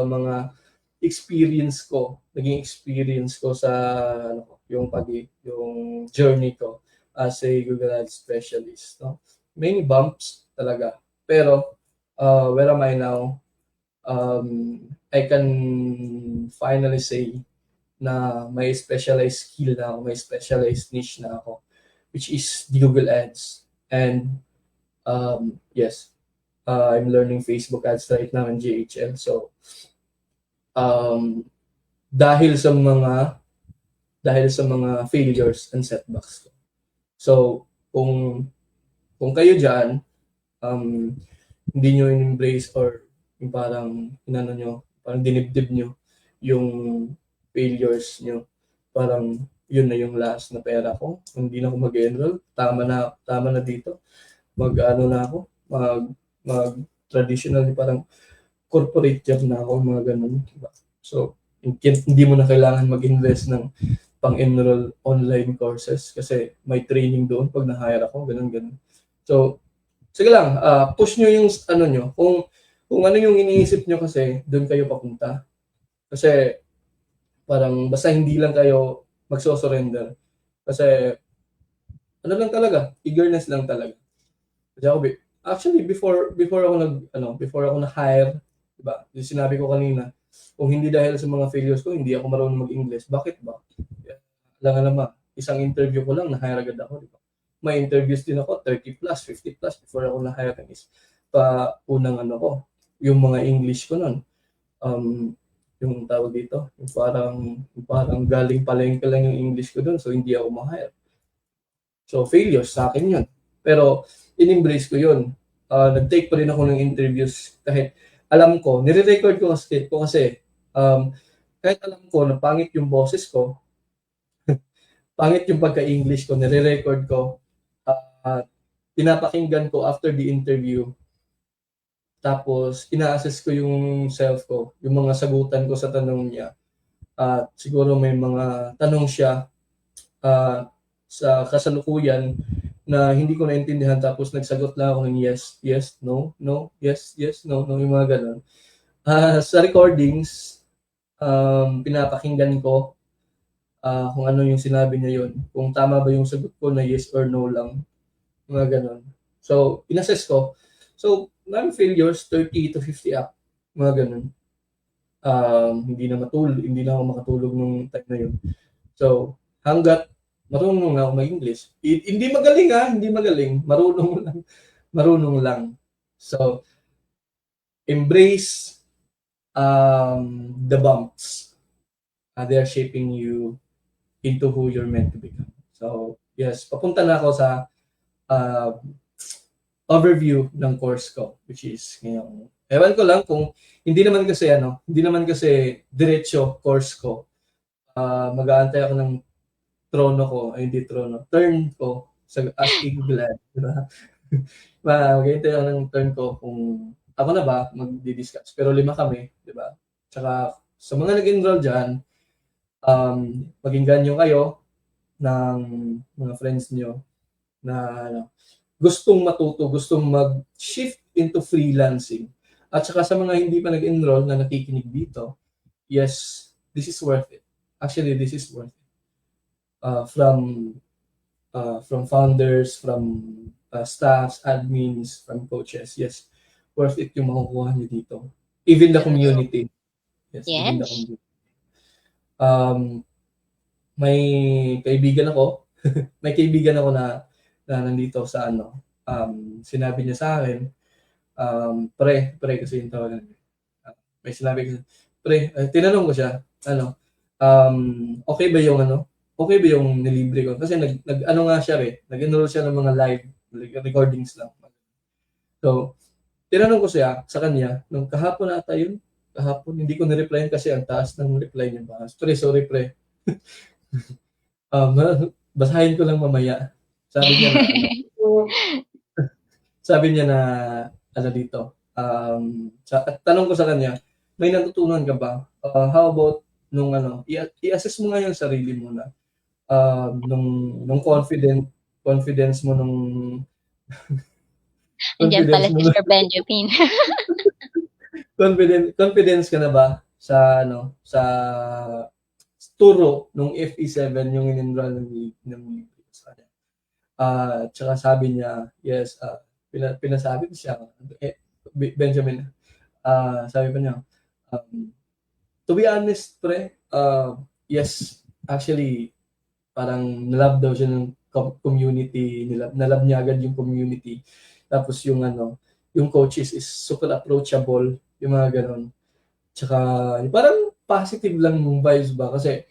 Speaker 4: mga naging experience ko sa yung journey ko as a Google Ads specialist, no? Many bumps talaga. Pero where am I now? I can finally say na may specialized skill na ako, may specialized niche na ako, which is the Google Ads. And yes, I'm learning Facebook ads right now in GHL. So dahil sa mga failures and setbacks ko. So kung kayo diyan hindi nyo in-embrace or yung parang parang dinibdib nyo yung failures nyo, parang yun na yung last na pera ko, hindi na ako mag-enroll, tama na dito, mag traditional, parang corporate job na ako, mga ganun, diba? So hindi mo na kailangan mag-invest ng pang-enroll online courses kasi may training doon pag na-hire ako, ganun. So sige lang, push nyo yung nyo, kung ano yung iniisip nyo, kasi doon kayo papunta. Kasi parang basta hindi lang kayo magso-surrender. Kasi lang talaga, eagerness lang talaga. Kasi ako, actually before ako na-hire, diba? Yung sinabi ko kanina, kung hindi dahil sa mga failures ko, hindi ako marunong mag-English. Bakit ba? Alam, isang interview ko lang, na-hire agad ako, diba? May interviews din ako, 30 plus, 50 plus, before ako na-hire is unang ko, yung mga English ko nun. Yung tawag dito, yung parang galing palengke lang yung English ko dun, so hindi ako ma-hire. So, failure sa akin yun. Pero, in-embrace ko yun. Nag-take pa rin ako ng interviews kahit alam ko, nire-record ko kasi kahit alam ko na pangit yung boses ko, pangit yung pagka-English ko, nire-record ko, pinapakinggan ko after the interview. Tapos, ina-assess ko yung self ko, yung mga sagutan ko sa tanong niya. At siguro may mga tanong siya sa kasalukuyan na hindi ko naintindihan tapos nagsagot lang ako ng yes, yes, no, no, yes, yes, no, no, yung mga ganun. Sa recordings, pinapakinggan ko kung ano yung sinabi niya yun. Kung tama ba yung sagot ko na yes or no lang. Mga ganun. So, inassess ko. So, maraming failures, 30 to 50 up. Mga ganun. Hindi na ako makatulog nung time na yun. So, hanggat marunong na ako mag-English. Hindi magaling. Marunong lang. So, embrace the bumps. They are shaping you into who you're meant to become. So, yes, papunta na ako sa overview ng course ko, which is ngayon. Ewan ko lang kung hindi naman kasi diretso course ko. Mag-aantay ako ng turn ko sa asking glad, di ba? Mag-aantay ako ng turn ko kung ako na ba magdi-discuss. Pero 5 kami, di ba? Tsaka sa mga nag-enroll dyan, maging ganyo kayo ng mga friends nyo na gustong matuto, gustong mag-shift into freelancing. At saka sa mga hindi pa nag-enroll na nakikinig dito, yes, this is worth it. Actually, this is worth it. From founders, from staffs, admins, from coaches, yes, worth it yung makukuha niyo dito. Even the community. Yes, even the community. May kaibigan ako na nandito sa sinabi niya sa akin, pre kasi yung tawagan. May sinabi ko, tinanong ko siya, okay ba yung nilibre ko? Kasi nag-enroll siya ng mga live recordings lang. So, tinanong ko siya sa kanya, nung kahapon hindi ko ni-replyan kasi ang taas ng reply niya ba? Sorry pre. Basahin ko lang mamaya. Sabi niya na dito. Tanong ko sa kanya, may natutunan ka ba? How about nung i-assess mo nga yung sarili mo na nung confidence mo nung
Speaker 3: Andiyan pala si Sir Benjamin.
Speaker 4: confidence ka na ba sa turo nung FE7 yung in-enroll ng sa kanya. Tsaka sabi niya, yes, pinasabi ko siya, Benjamin, sabi pa niya, to be honest, pre, yes, actually, parang nalab daw siya ng community, nalab niya agad yung community. Tapos yung coaches is super approachable, yung mga ganon. Tsaka, parang positive lang yung vibes ba? Kasi,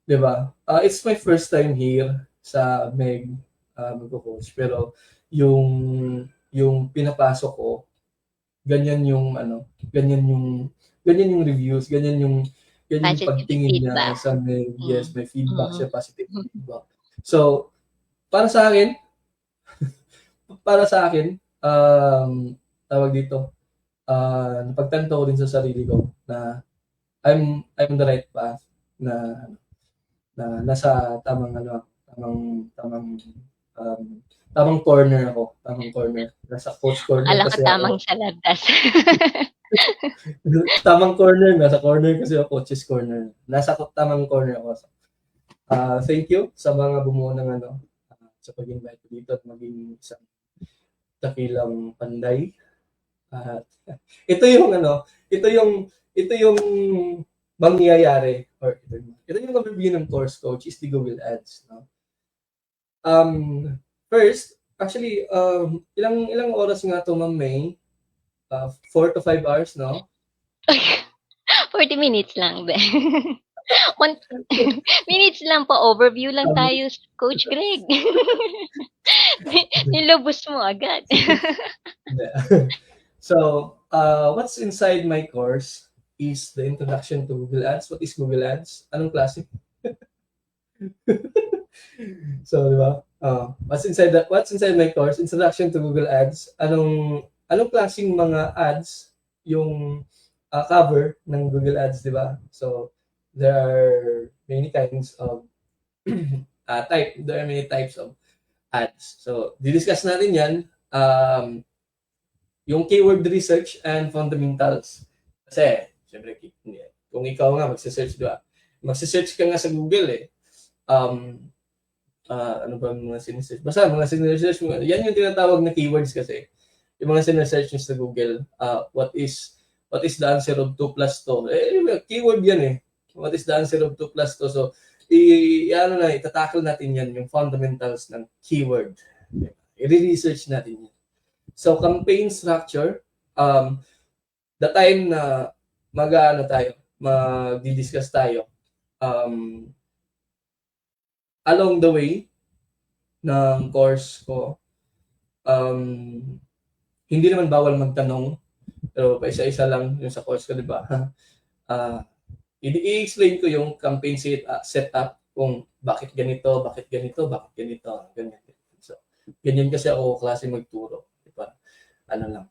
Speaker 4: di ba, it's my first time here sa MEG, magko-coach. Pero, yung pinapasok ko, ganyan yung reviews, ganyan yung pagtingin niya sa MEG. Yes, may feedback siya, positive feedback. So, para sa akin, tawag dito, napagtanto ko din sa sarili ko na I'm the right path, na nasa tamang corner ako, nasa coach corner.
Speaker 3: Alam ka tamang salagdas.
Speaker 4: Tamang corner, nasa corner kasi ako, coach's corner. Nasa tamang corner ako. Thank you sa mga bumuo ng sa pag-invite ko dito at maging isang dakilang panday. Ito yung mangyayari, or ito yung overview ng course coach is the Google Ads, no? First, actually, ilang oras nga to, Ma'am May? 4 to 5 hours, no?
Speaker 3: 40 minutes lang, be. One minutes lang po, overview lang tayo, Coach Greg. Nilubos mo agad.
Speaker 4: So, what's inside my course is the introduction to Google Ads. What is Google Ads? Anong klase? So, di ba? What's inside my course? Introduction to Google Ads. Anong klaseng mga ads yung cover ng Google Ads, di ba? So, there are many kinds of there are many types of ads. So, didiscuss natin yan. Yung keyword research and fundamentals. Kasi, syempre, kung ikaw nga magse-search, di ba? Magse-search ka nga sa Google eh. Ano ba mga sinesearch? Basta mga sinesearch mo, yan yung tinatawag na keywords kasi. Yung mga sinesearch nyo sa Google, what is the answer of 2 plus 2? Keyword yan eh. What is the answer of 2 plus 2? So, itatakal natin yan, yung fundamentals ng keyword. I-research natin yan. So, campaign structure, the time na mag-discuss tayo, along the way ng course ko, hindi naman bawal magtanong, pero pa isa-isa lang yung sa course ko, di ba? I-explain ko yung campaign setup kung bakit ganito, ganyan. So, ganyan kasi ako klase magturo. Ano lang.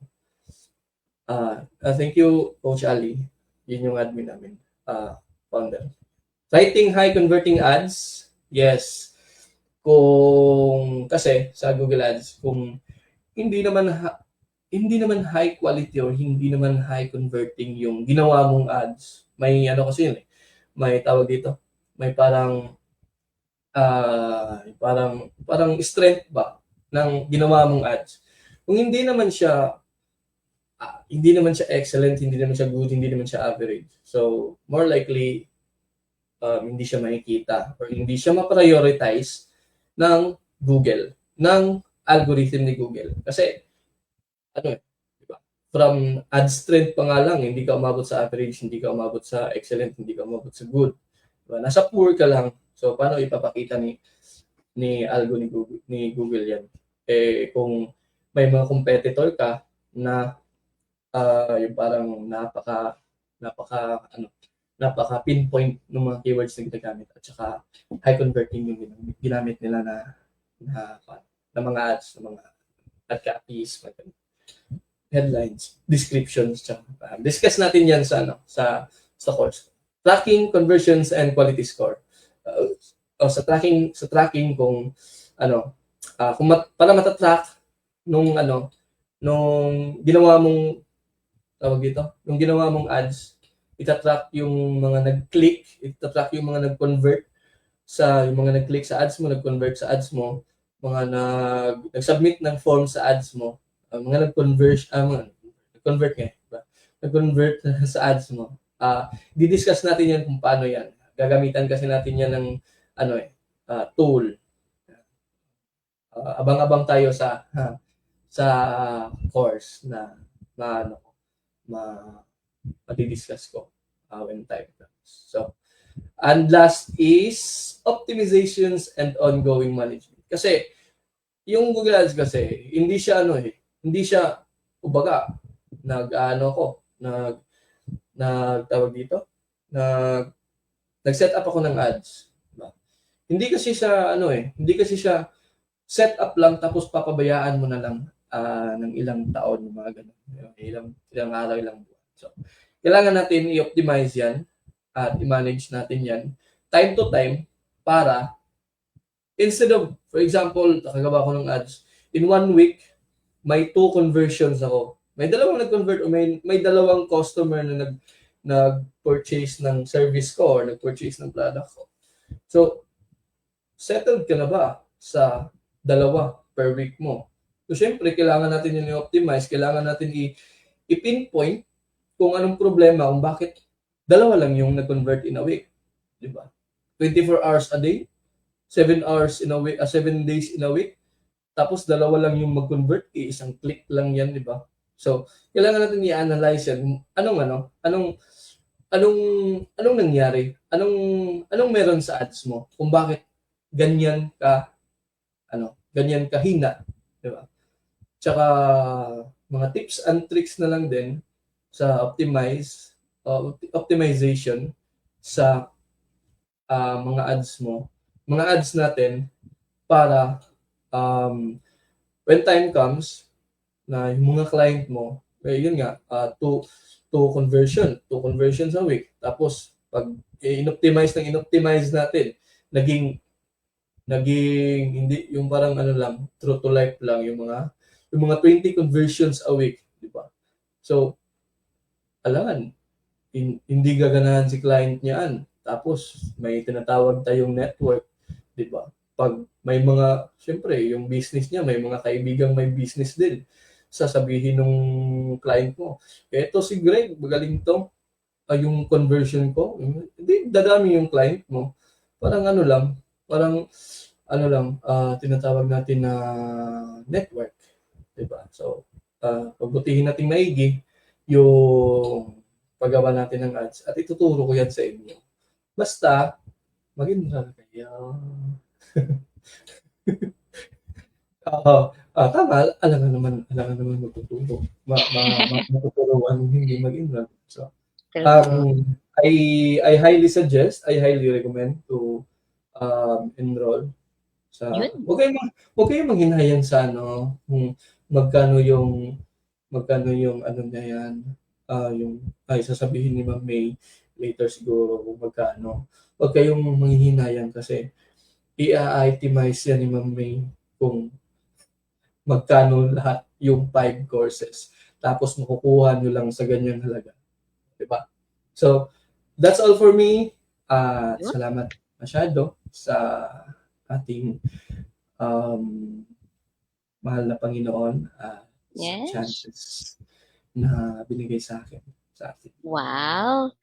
Speaker 4: Thank you, Coach Ali. Yun yung admin namin. Founder. Writing high converting ads. Yes. Kasi sa Google Ads, kung hindi naman high quality or hindi naman high converting yung ginawa mong ads, may kasi yun eh. May tawag dito. May parang strength ba ng ginawa mong ads. Kung hindi naman siya excellent, hindi naman siya good, hindi naman siya average. So, more likely, hindi siya makikita or hindi siya ma-prioritize ng Google, ng algorithm ni Google. Kasi, diba? From ad strength pa nga lang, hindi ka umabot sa average, hindi ka umabot sa excellent, hindi ka umabot sa good. Diba? Nasa poor ka lang. So, paano ipapakita ni algo ni Google yan? Kung may mga competitor ka na yung parang napaka pinpoint ng mga keywords na ginagamit at saka high converting yung ginamit nila na mga ads, na mga ad copies, headlines, descriptions, discuss natin yan sa course. Tracking, conversions, and quality score. Sa tracking kung para matatrack nung ginawa mong nung ginawa mong ads, itatrack yung mga nag-click, itatrack yung mga nag-convert yung mga nag-click sa ads mo, nag-convert sa ads mo, mga nag-submit ng form sa ads mo, mga nag-convert sa ads mo. Di-discuss natin yan kung paano yan. Gagamitan kasi natin yan ng tool. Abang-abang tayo sa course na madi-discuss ko when time comes. So, and last is optimizations and ongoing management. Kasi yung Google Ads kasi hindi siya nag-set up ako ng ads. Diba? Hindi kasi siya set up lang tapos papabayaan mo na lang ng ilang taon, mga ganun. Ilang araw, ilang buwan. So, kailangan natin i-optimize yan at i-manage natin yan time to time para instead of, for example, nakagawa ko ng ads, in 1 week, may 2 conversions ako. May dalawang nag-convert o may dalawang customer na nag-purchase ng service ko or nag-purchase ng product ko. So, settled ka na ba sa dalawa per week mo? So, syempre, kailangan natin yun i-optimize. Kailangan natin i-pinpoint kung anong problema, kung bakit dalawa lang yung nag-convert in a week. Diba? 24 hours a day, 7 hours in a week, 7 days in a week, tapos dalawa lang yung mag-convert, isang click lang yan, diba? So, kailangan natin i-analyze yan. Anong anong anong nangyari? Anong meron sa ads mo? Kung bakit ganyan ka ganyan kahina, 'di ba? Tsaka mga tips and tricks na lang din sa optimization sa mga ads mo. Mga ads natin para when time comes na yung mga client mo, yun nga, two conversions a week. Tapos, pag in-optimize natin, naging hindi yung parang lang, true to life lang yung mga 20 conversions a week, di ba? So, alangan, hindi gaganahan si client niyan. Tapos, may tinatawag tayong network, di ba? Pag may mga, syempre, yung business niya, may mga kaibigang may business din. Sasabihin nung client mo, eto si Greg, magaling to. Yung conversion ko, hindi, dadami yung client mo. Parang parang tinatawag natin na network. Diba? So, pagbutihin natin maigi yung paggawa natin ng ads at ituturo ko yan sa inyo. Basta, mag-enroll kayo. Oo. Tama, alangan naman magtuturo. Matuturuan hindi mag-enroll. So,
Speaker 3: True.
Speaker 4: I highly suggest, I highly recommend to enroll sa
Speaker 3: Yun.
Speaker 4: wag kayong manghinayang sa kung magkano yung ano na yan, yung sasabihin ni Ma'am May later siguro kung magkano. Wag kayong manghihinayang kasi i-itemize yan ni Ma'am May kung magkano lahat yung 5 courses. Tapos makukuha nyo lang sa ganyang halaga. Diba? So, that's all for me.
Speaker 3: Yun.
Speaker 4: Salamat masyado sa ating mahal na Panginoon sa
Speaker 3: Yes.
Speaker 4: chances na binigay sa akin.
Speaker 3: Wow.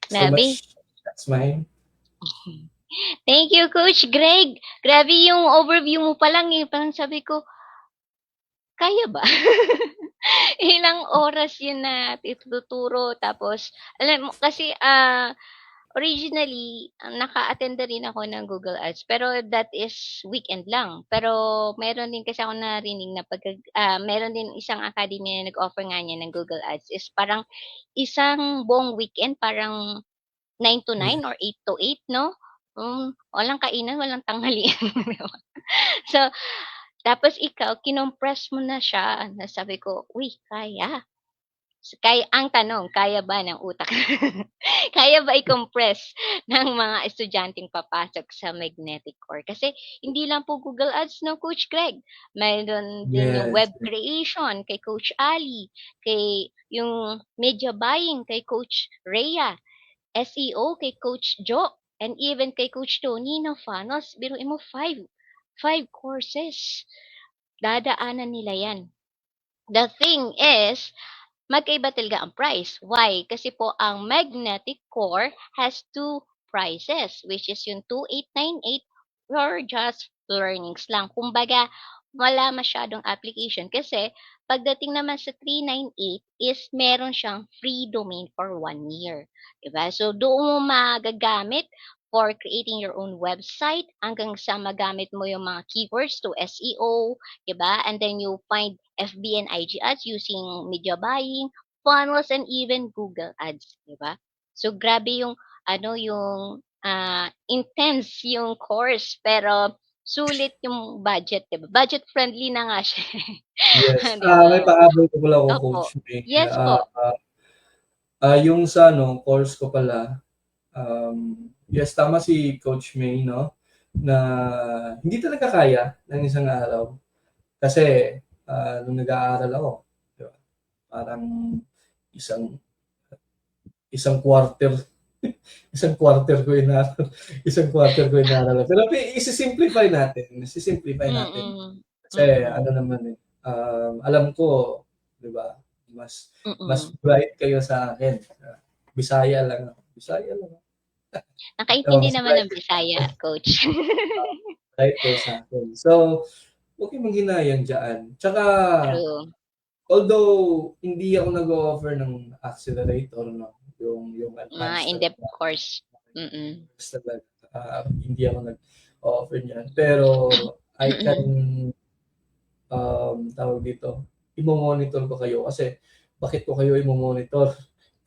Speaker 4: So
Speaker 3: Grabe.
Speaker 4: much. That's mine.
Speaker 3: Thank you, Coach Greg. Grabe yung overview mo pa lang eh. Parang sabi ko, kaya ba? Ilang oras yun na ituturo. Tapos, alam mo, kasi originally, naka-attend na rin ako ng Google Ads. Pero that is weekend lang. Pero meron din kasi ako narinig na meron din isang academy na nag-offer nga niya ng Google Ads is parang isang buong weekend, parang 9 to 9 or 8 to 8, no? Walang kainan, walang tanghalian. So, tapos ikaw, kinompress mo na siya. Nasabi ko, uy, kaya. Ang tanong, kaya ba ng utak? Kaya ba i-compress ng mga estudyanteng papasok sa magnetic core? Kasi hindi lang po Google Ads, no, Coach Greg. Mayroon din yung
Speaker 4: Yes.
Speaker 3: web creation kay Coach Ali, kay yung media buying kay Coach Rhea, SEO kay Coach Joe, and even kay Coach Tony na funnels. Biruin mo, five courses. Dadaanan nila yan. The thing is, magkaiba talaga ang price. Why? Kasi po ang magnetic core has two prices, which is yung 2898 or just learnings lang. Kumbaga, wala masyadong application kasi pagdating naman sa 398 is meron siyang free domain for 1 year. Diba? So, doon mo magagamit for creating your own website hanggang sa magamit mo yung mga keywords to SEO, diba? And then you find FB and IG ads using media buying, funnels, and even Google ads, di ba? So, grabe yung, intense yung course, pero sulit yung budget, di ba? Budget friendly na nga siya.
Speaker 4: Yes.
Speaker 3: Di ba?
Speaker 4: May pahabol ko pala ako,
Speaker 3: Opo.
Speaker 4: Coach May.
Speaker 3: Yes po.
Speaker 4: Yung sa course ko pala, yes, tama si Coach May, no? Na hindi talaga kaya ng isang araw. Kasi nung nag-aaral ako, di ba? Parang isang quarter isang quarter ko inaral. Isang quarter ko inaral. Pero isi-simplify natin.
Speaker 3: Mm-mm.
Speaker 4: Kasi naman alam ko, di ba? Mas
Speaker 3: Mm-mm.
Speaker 4: bright kayo sa akin. Bisaya lang ako.
Speaker 3: Nakaintindi
Speaker 4: Mas
Speaker 3: naman
Speaker 4: bright,
Speaker 3: ng Bisaya, Coach.
Speaker 4: bright kayo sa akin. So, huwag kayong manghinayang dyan. Tsaka,
Speaker 3: True.
Speaker 4: although hindi ako nag-offer ng accelerator, no, yung
Speaker 3: Mga
Speaker 4: advanced
Speaker 3: in-depth
Speaker 4: talaga.
Speaker 3: course. Mm.
Speaker 4: Basta hindi ako nag-offer niyan. Pero I can, tawag dito, imo-monitor ko kayo kasi bakit ko kayo imo-monitor?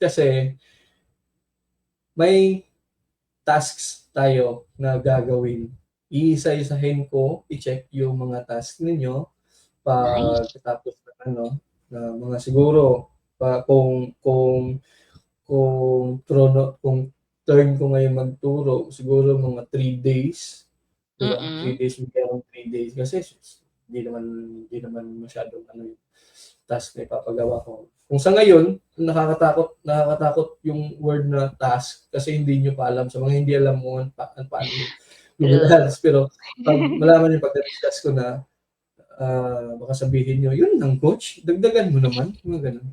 Speaker 4: Kasi may tasks tayo na gagawin. Iisa-isahin ko, i-check yung mga task ninyo
Speaker 3: Nice.
Speaker 4: pagkatapos ng ano, na mga siguro kung turn ko ngayon magturo, siguro mga 3 days, 'di ba? 3
Speaker 3: Mm.
Speaker 4: days, bigyan akong 3 days kasi hindi naman hindi naman masyadong ano yung task na ipapagawa ko. Kung sa ngayon, nakakatakot yung word na task kasi hindi niyo pa alam, sa mga hindi alam mo paano yung Google
Speaker 3: True.
Speaker 4: Ads. Pero 'pag malaman niyo, pag na-discuss ko na, baka sabihin niyo, "Yun lang coach, dagdagan mo naman." Mga gano'n.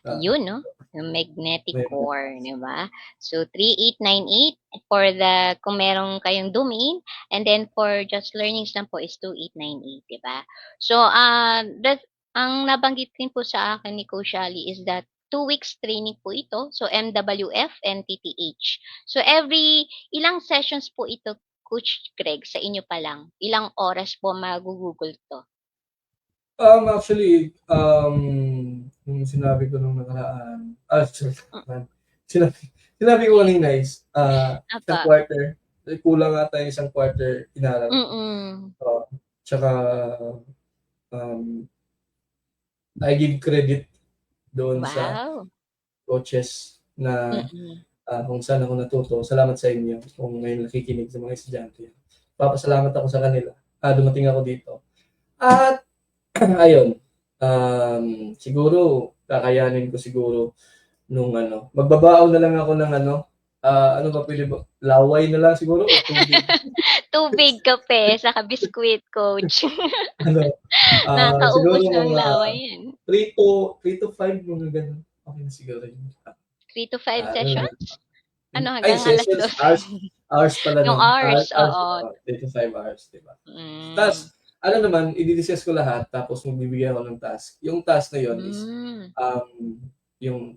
Speaker 4: Ah,
Speaker 3: Yun 'no, yung magnetic
Speaker 4: may mga
Speaker 3: core,
Speaker 4: task.
Speaker 3: 'di ba? So, 3898 for the kung meron kayong domain, and then for just learnings lang po is 2898, 'di ba? So, that ang nabanggit din po sa akin ni Coach Ali is that 2 weeks training po ito, so MWF and TTH. So, every ilang sessions po ito, Coach Greg, sa inyo pa lang? Ilang oras po magugugol 'to?
Speaker 4: Actually, yung sinabi ko nung nakaraan, sorry,
Speaker 3: Hmm,
Speaker 4: nakaraan. Sinabi sinabi ko kanina is, isang
Speaker 3: opo.
Speaker 4: quarter, kulang ata yung isang quarter inaral ko.
Speaker 3: Mm.
Speaker 4: Oo, tsaka, um, I give credit doon sa
Speaker 3: Wow.
Speaker 4: coaches na,
Speaker 3: Mm.
Speaker 4: kung saan ako natuto. Salamat sa inyo kung ngayon nakikinig sa mga estudyante. Papasalamat ako sa kanila, dumating ako dito. At ayun, siguro kakayanin ko siguro nung ano, magbabaon na lang ako ng ano, ano ba puwede ba, laway na lang siguro o tubig?
Speaker 3: Tubig, kape, saka biskwit, coach.
Speaker 4: Ano, siguro
Speaker 3: Nakakaubos ng
Speaker 4: mga
Speaker 3: laway yan.
Speaker 4: 3 to 5 mga gano'n. Okey na siguro yun.
Speaker 3: 3 to 5
Speaker 4: Ano na,
Speaker 3: sessions? Ano,
Speaker 4: ay
Speaker 3: hanggang
Speaker 4: sessions,
Speaker 3: 2:00?
Speaker 4: hours pala
Speaker 3: Yung
Speaker 4: 'no,
Speaker 3: hours,
Speaker 4: hours,
Speaker 3: oo.
Speaker 4: 3 to 5 hours, 'di ba?
Speaker 3: Hmm.
Speaker 4: Ta's ano naman, i-di-discuss ko lahat tapos magbibigay ako ng task. Yung task na yun is,
Speaker 3: Hmm.
Speaker 4: yung,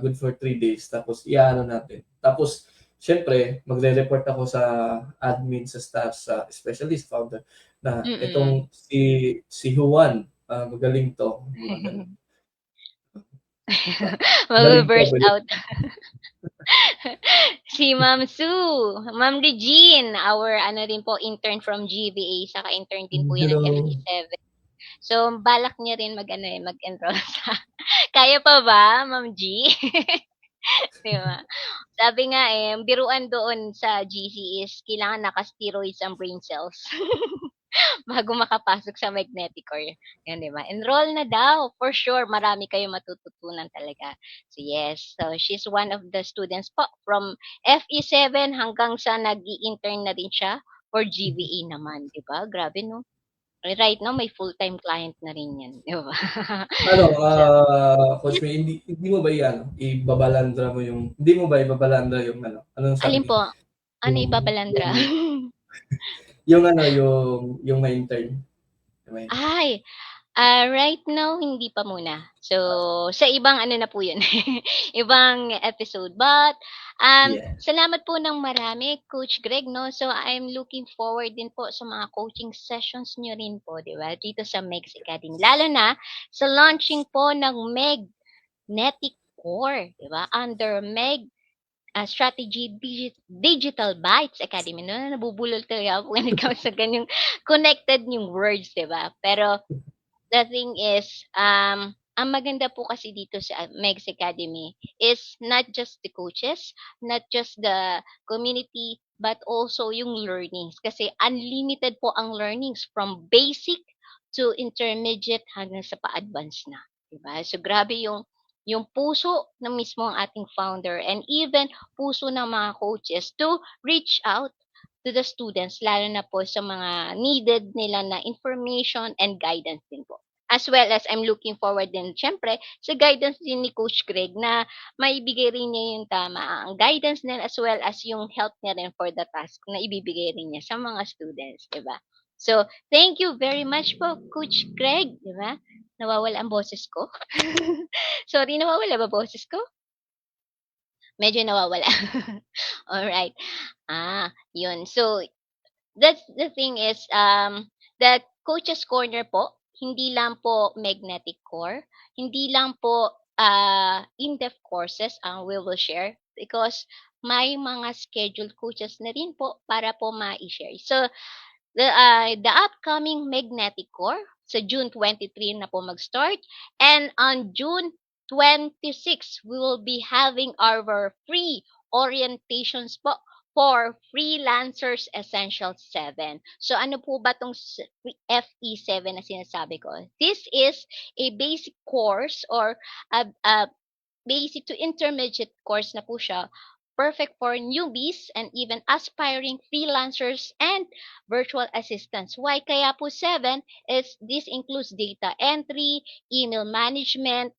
Speaker 4: good for 3 days tapos i-aano natin. Tapos siyempre magre-report ako sa admin, sa staff, especially sa founder na
Speaker 3: Mm.
Speaker 4: itong si Juan, magaling 'to, mga gano'n, 'di ba? Magaling 'to,
Speaker 3: Mabu-burst
Speaker 4: bilis.
Speaker 3: out. Si Ma'am Sue, Ma'am Regine, our ano din po, intern from GVA, saka intern din po 'yan ng
Speaker 4: Hello.
Speaker 3: FE7. So, balak niya rin mag-ano, mag-enroll sa kaya pa ba, Ma'am G? 'Di ba? Sabi nga, ang biruan doon sa GC is kailangan naka-steroids ang brain cells bago makapasok sa magnetic core, 'yun, 'di ba? Enroll na daw, for sure marami kayong matututunan talaga. So, yes, so she's one of the students po from FE7 hanggang sa nag-i-intern na din siya for GVA naman, 'di ba? Grabe 'no? Right now may full-time client na rin 'yan, 'di ba?
Speaker 4: Ano,
Speaker 3: So,
Speaker 4: Coach May, hindi mo ba i-ano, ibabalandra mo hindi mo ba ibabalandra yung ano, anong
Speaker 3: alin
Speaker 4: sabi?
Speaker 3: po? Ano
Speaker 4: Yung
Speaker 3: ibabalandra?
Speaker 4: yung yung ano, yung may intern, may
Speaker 3: Ay, right now hindi pa muna. So, sa ibang ano na po 'yun, ibang episode. But,
Speaker 4: yeah.
Speaker 3: salamat po ng marami, Coach Greg 'no. So, I'm looking forward din po sa mga coaching sessions niyo rin po, 'di ba, dito sa MEGS Academy. Lalo na sa launching po ng Magnetic Core, 'di ba, under Strategy Digital Bytes Academy 'no, nabubulol talaga ako when it comes sa ganyang connected yung words, 'di ba? Pero the thing is, ang maganda po kasi dito sa Megs Academy is not just the coaches, not just the community, but also yung learnings. Kasi unlimited po ang learnings from basic to intermediate hanggang sa pa-advance na. Diba? So, grabe yung puso ng mismo ang ating founder and even puso ng mga coaches to reach out to the students, lalo na po sa mga needed nila na information and guidance din po. As well as I'm looking forward din siyempre sa guidance din ni Coach Greg na maibigay rin niya yung tama ang guidance din as well as yung help niya rin for the task na ibibigay rin niya sa mga students, 'di ba? So, thank you very much po, Coach Greg, 'di ba? Nawawala ang boses ko. Sorry, nawawala ba boses ko? Medyo nawawala. Alright. Yun. So, that's the thing is, that Coach's Corner po, hindi lang po magnetic core, hindi lang po in-depth courses ang we will share because may mga scheduled coaches na rin po para po ma-share. So, the upcoming magnetic core sa June 23 na po mag-start, and on June 26 we will be having our free orientations po for Freelancers Essential 7. So ano po ba tong FE7 na sinasabi ko? This is a basic course or a basic to intermediate course na po siya, perfect for newbies and even aspiring freelancers and virtual assistants. Why kaya po 7 is this includes data entry, email management,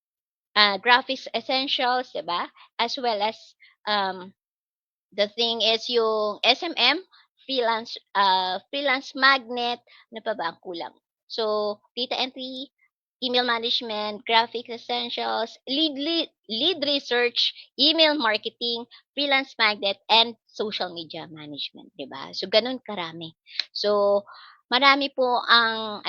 Speaker 3: graphics essentials, diba? As well as um, the thing is yung SMM, freelance magnet, ano pa ba ang kulang? So, data entry, email management, graphics essentials, lead research, email marketing, freelance magnet, and social media management, 'di ba? So ganun karami. So marami po ang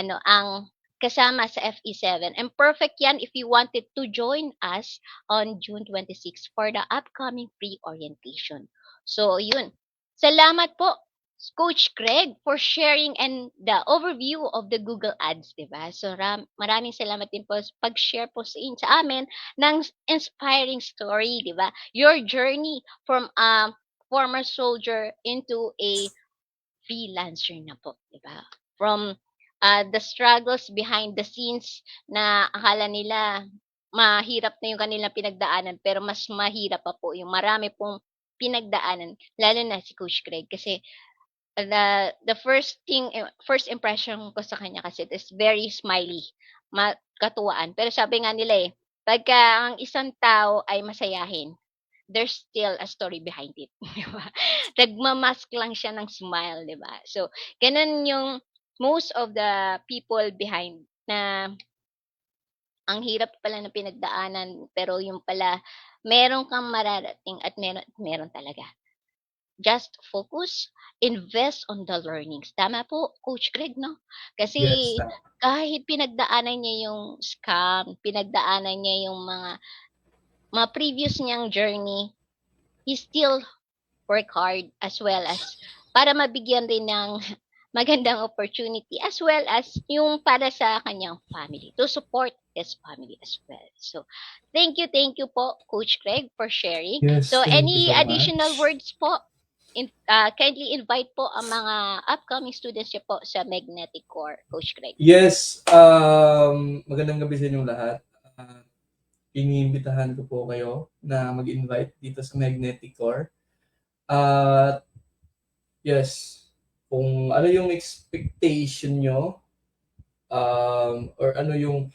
Speaker 3: kasama sa FE7. And perfect 'yan if you wanted to join us on June 26 for the upcoming pre-orientation. So yun. Salamat po Coach Craig for sharing and the overview of the Google Ads, 'di ba? So maraming salamat din po sa pag-share po sa amin ng inspiring story, 'di ba? Your journey from a former soldier into a freelancer na po, 'di ba? From the struggles behind the scenes na akala nila mahirap na yung kanilang pinagdaanan pero mas mahirap pa po yung marami pong pinagdaanan lalo na si Coach Craig kasi the first impression ko sa kanya kasi is very smiley, katuwaan. Pero sabi nga nila pagka ang isang tao ay masayahin, there's still a story behind it, 'di ba? Nagma-mask lang siya ng smile, 'di ba? So, ganun yung most of the people behind na ang hirap pala ng pinagdaanan pero yung pala meron kang mararating at meron talaga. Just focus, invest on the learnings. Tama po, Coach Greg, no?
Speaker 4: Yes,
Speaker 3: Kasi kahit pinagdaanan niya yung scam, pinagdaanan niya yung mga previous niyang journey, he still work hard as well as para mabigyan rin ng magandang opportunity as well as yung para sa kanyang family, to support his family as well. So, thank you po, Coach Craig, for sharing.
Speaker 4: yes,
Speaker 3: So,
Speaker 4: thank you
Speaker 3: any
Speaker 4: so
Speaker 3: additional
Speaker 4: much.
Speaker 3: words po? Kindly invite po ang mga upcoming students niyo po sa Magnetic Core, Coach Craig.
Speaker 4: Yes, magandang gabi sa inyong lahat. Iniimbitahan ko po kayo na mag-invite dito sa Magnetic Core. At yes, kung ano yung expectation nyo, or ano yung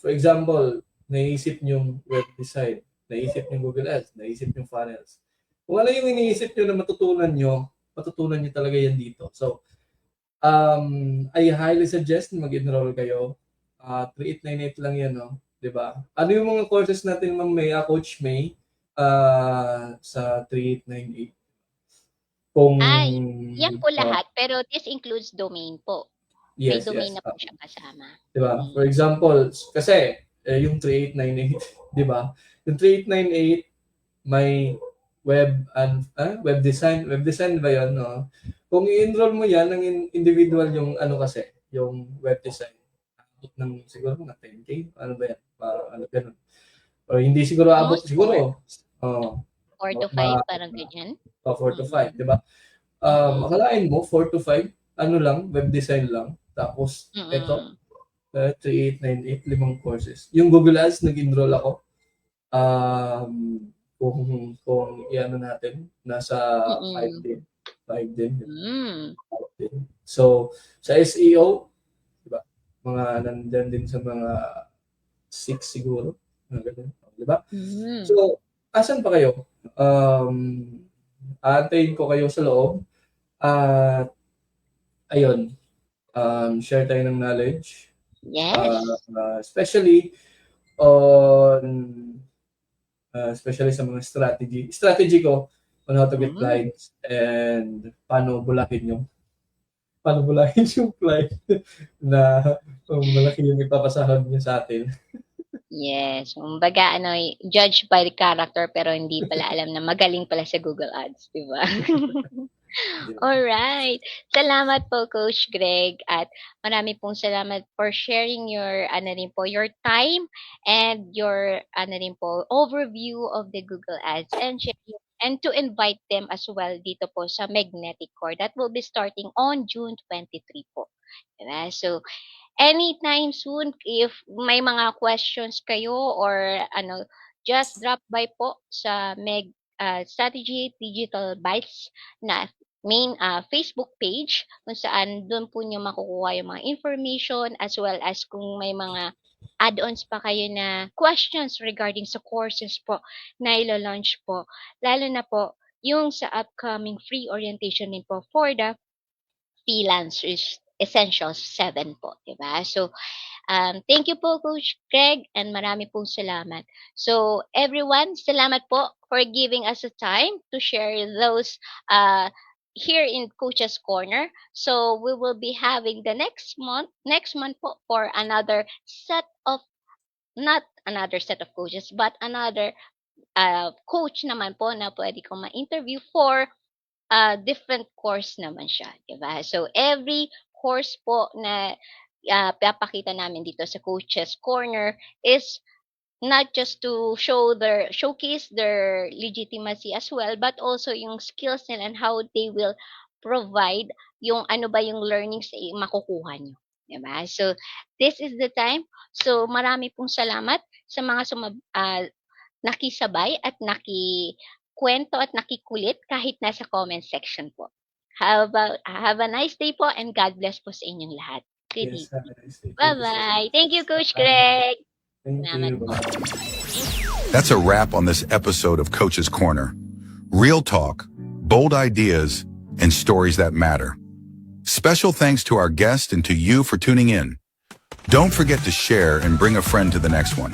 Speaker 4: for example, naisip yung web design, naisip yung Google Ads, naisip yung funnels. Kung ano yung iniisip nyo na matutunan nyo talaga yan dito. So, I highly suggest na mag-enroll kayo. 3898 lang yan, no? 'Di ba? Ano yung mga courses natin, Ma'am May, Coach May, sa 3898? Kung
Speaker 3: Yan po lahat, pero this includes domain po. May
Speaker 4: yes,
Speaker 3: domain
Speaker 4: yes.
Speaker 3: na po siya kasama.
Speaker 4: 'Di ba? For example, kasi yung 3898, 'di ba? Yung 3898 may web design, ba 'yon, no? Kung i-enroll mo 'yan ng individual yung kasi, yung web design, abot ng siguro mga 10K, ano ba 'yan? Ano ganun. Or hindi siguro abot
Speaker 3: Almost
Speaker 4: siguro.
Speaker 3: 4 to 5, parang ganyan.
Speaker 4: 4 to 5, 'di ba? Akalain mo 4 to 5, ano lang, web design lang. Tapos ito, 3898, 5 courses. Yung Google Ads, nag-enroll ako. Kung iano natin, nasa 5 din. 5 din. 5 din. So, sa SEO, diba? Mga nandyan din sa mga 6 siguro. Diba? So, asan pa kayo? Aantayin ko kayo sa loob. At, ayun, share tayo ng knowledge.
Speaker 3: Yes.
Speaker 4: Especially on especially sa mga strategy ko on how to get
Speaker 3: Mm.
Speaker 4: clients and paano bulahin yung client na malaki yung ipapasahod niya sa atin.
Speaker 3: Yes, kumbaga judge by the character pero hindi pala alam na magaling pala sa Google Ads, 'di ba? Alright. Salamat po, Coach Greg, at marami pong salamat for sharing your your time and your overview of the Google Ads and sharing and to invite them as well dito po sa Magnetic Core that will be starting on June 23 po. Diba? So, anytime soon, if may mga questions kayo or just drop by po sa Strategy Digital Bytes na main Facebook page kung saan doon po niyo makukuha yung mga information as well as kung may mga add-ons pa kayo na questions regarding sa courses po na ilo-launch po. Lalo na po yung sa upcoming free orientation din po for the Freelancers Essentials 7 po, diba? So, thank you po, Coach Greg, and marami pong salamat. So, everyone, salamat po for giving us a time to share those here in Coach's Corner. So, we will be having the next month po for another set of, not another set of coaches, but another coach naman po na pwede kong ma-interview for different course naman siya, diba? So, every course po na papakita namin dito sa Coach's Corner is not just to showcase their legitimacy as well, but also yung skills nila and how they will provide yung ano ba yung learnings makukuha nyo. Diba? So, this is the time. So, marami pong salamat sa mga nakisabay at nakikwento at nakikulit kahit nasa comment section po. Have a nice day po and God bless po sa inyong lahat. Good
Speaker 4: Yes,
Speaker 3: evening.
Speaker 4: have a nice day.
Speaker 3: Bye-bye. Thank you, Coach Greg.
Speaker 4: Thank
Speaker 3: Salamat
Speaker 4: you.
Speaker 3: po.
Speaker 1: That's a wrap on this episode of Coach's Corner. Real talk, bold ideas, and stories that matter. Special thanks to our guest and to you for tuning in. Don't forget to share and bring a friend to the next one.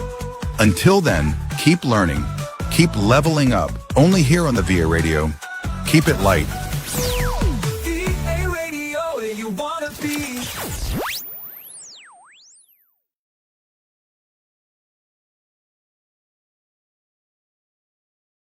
Speaker 1: Until then, keep learning, keep leveling up, only here on the VIA Radio. Keep it light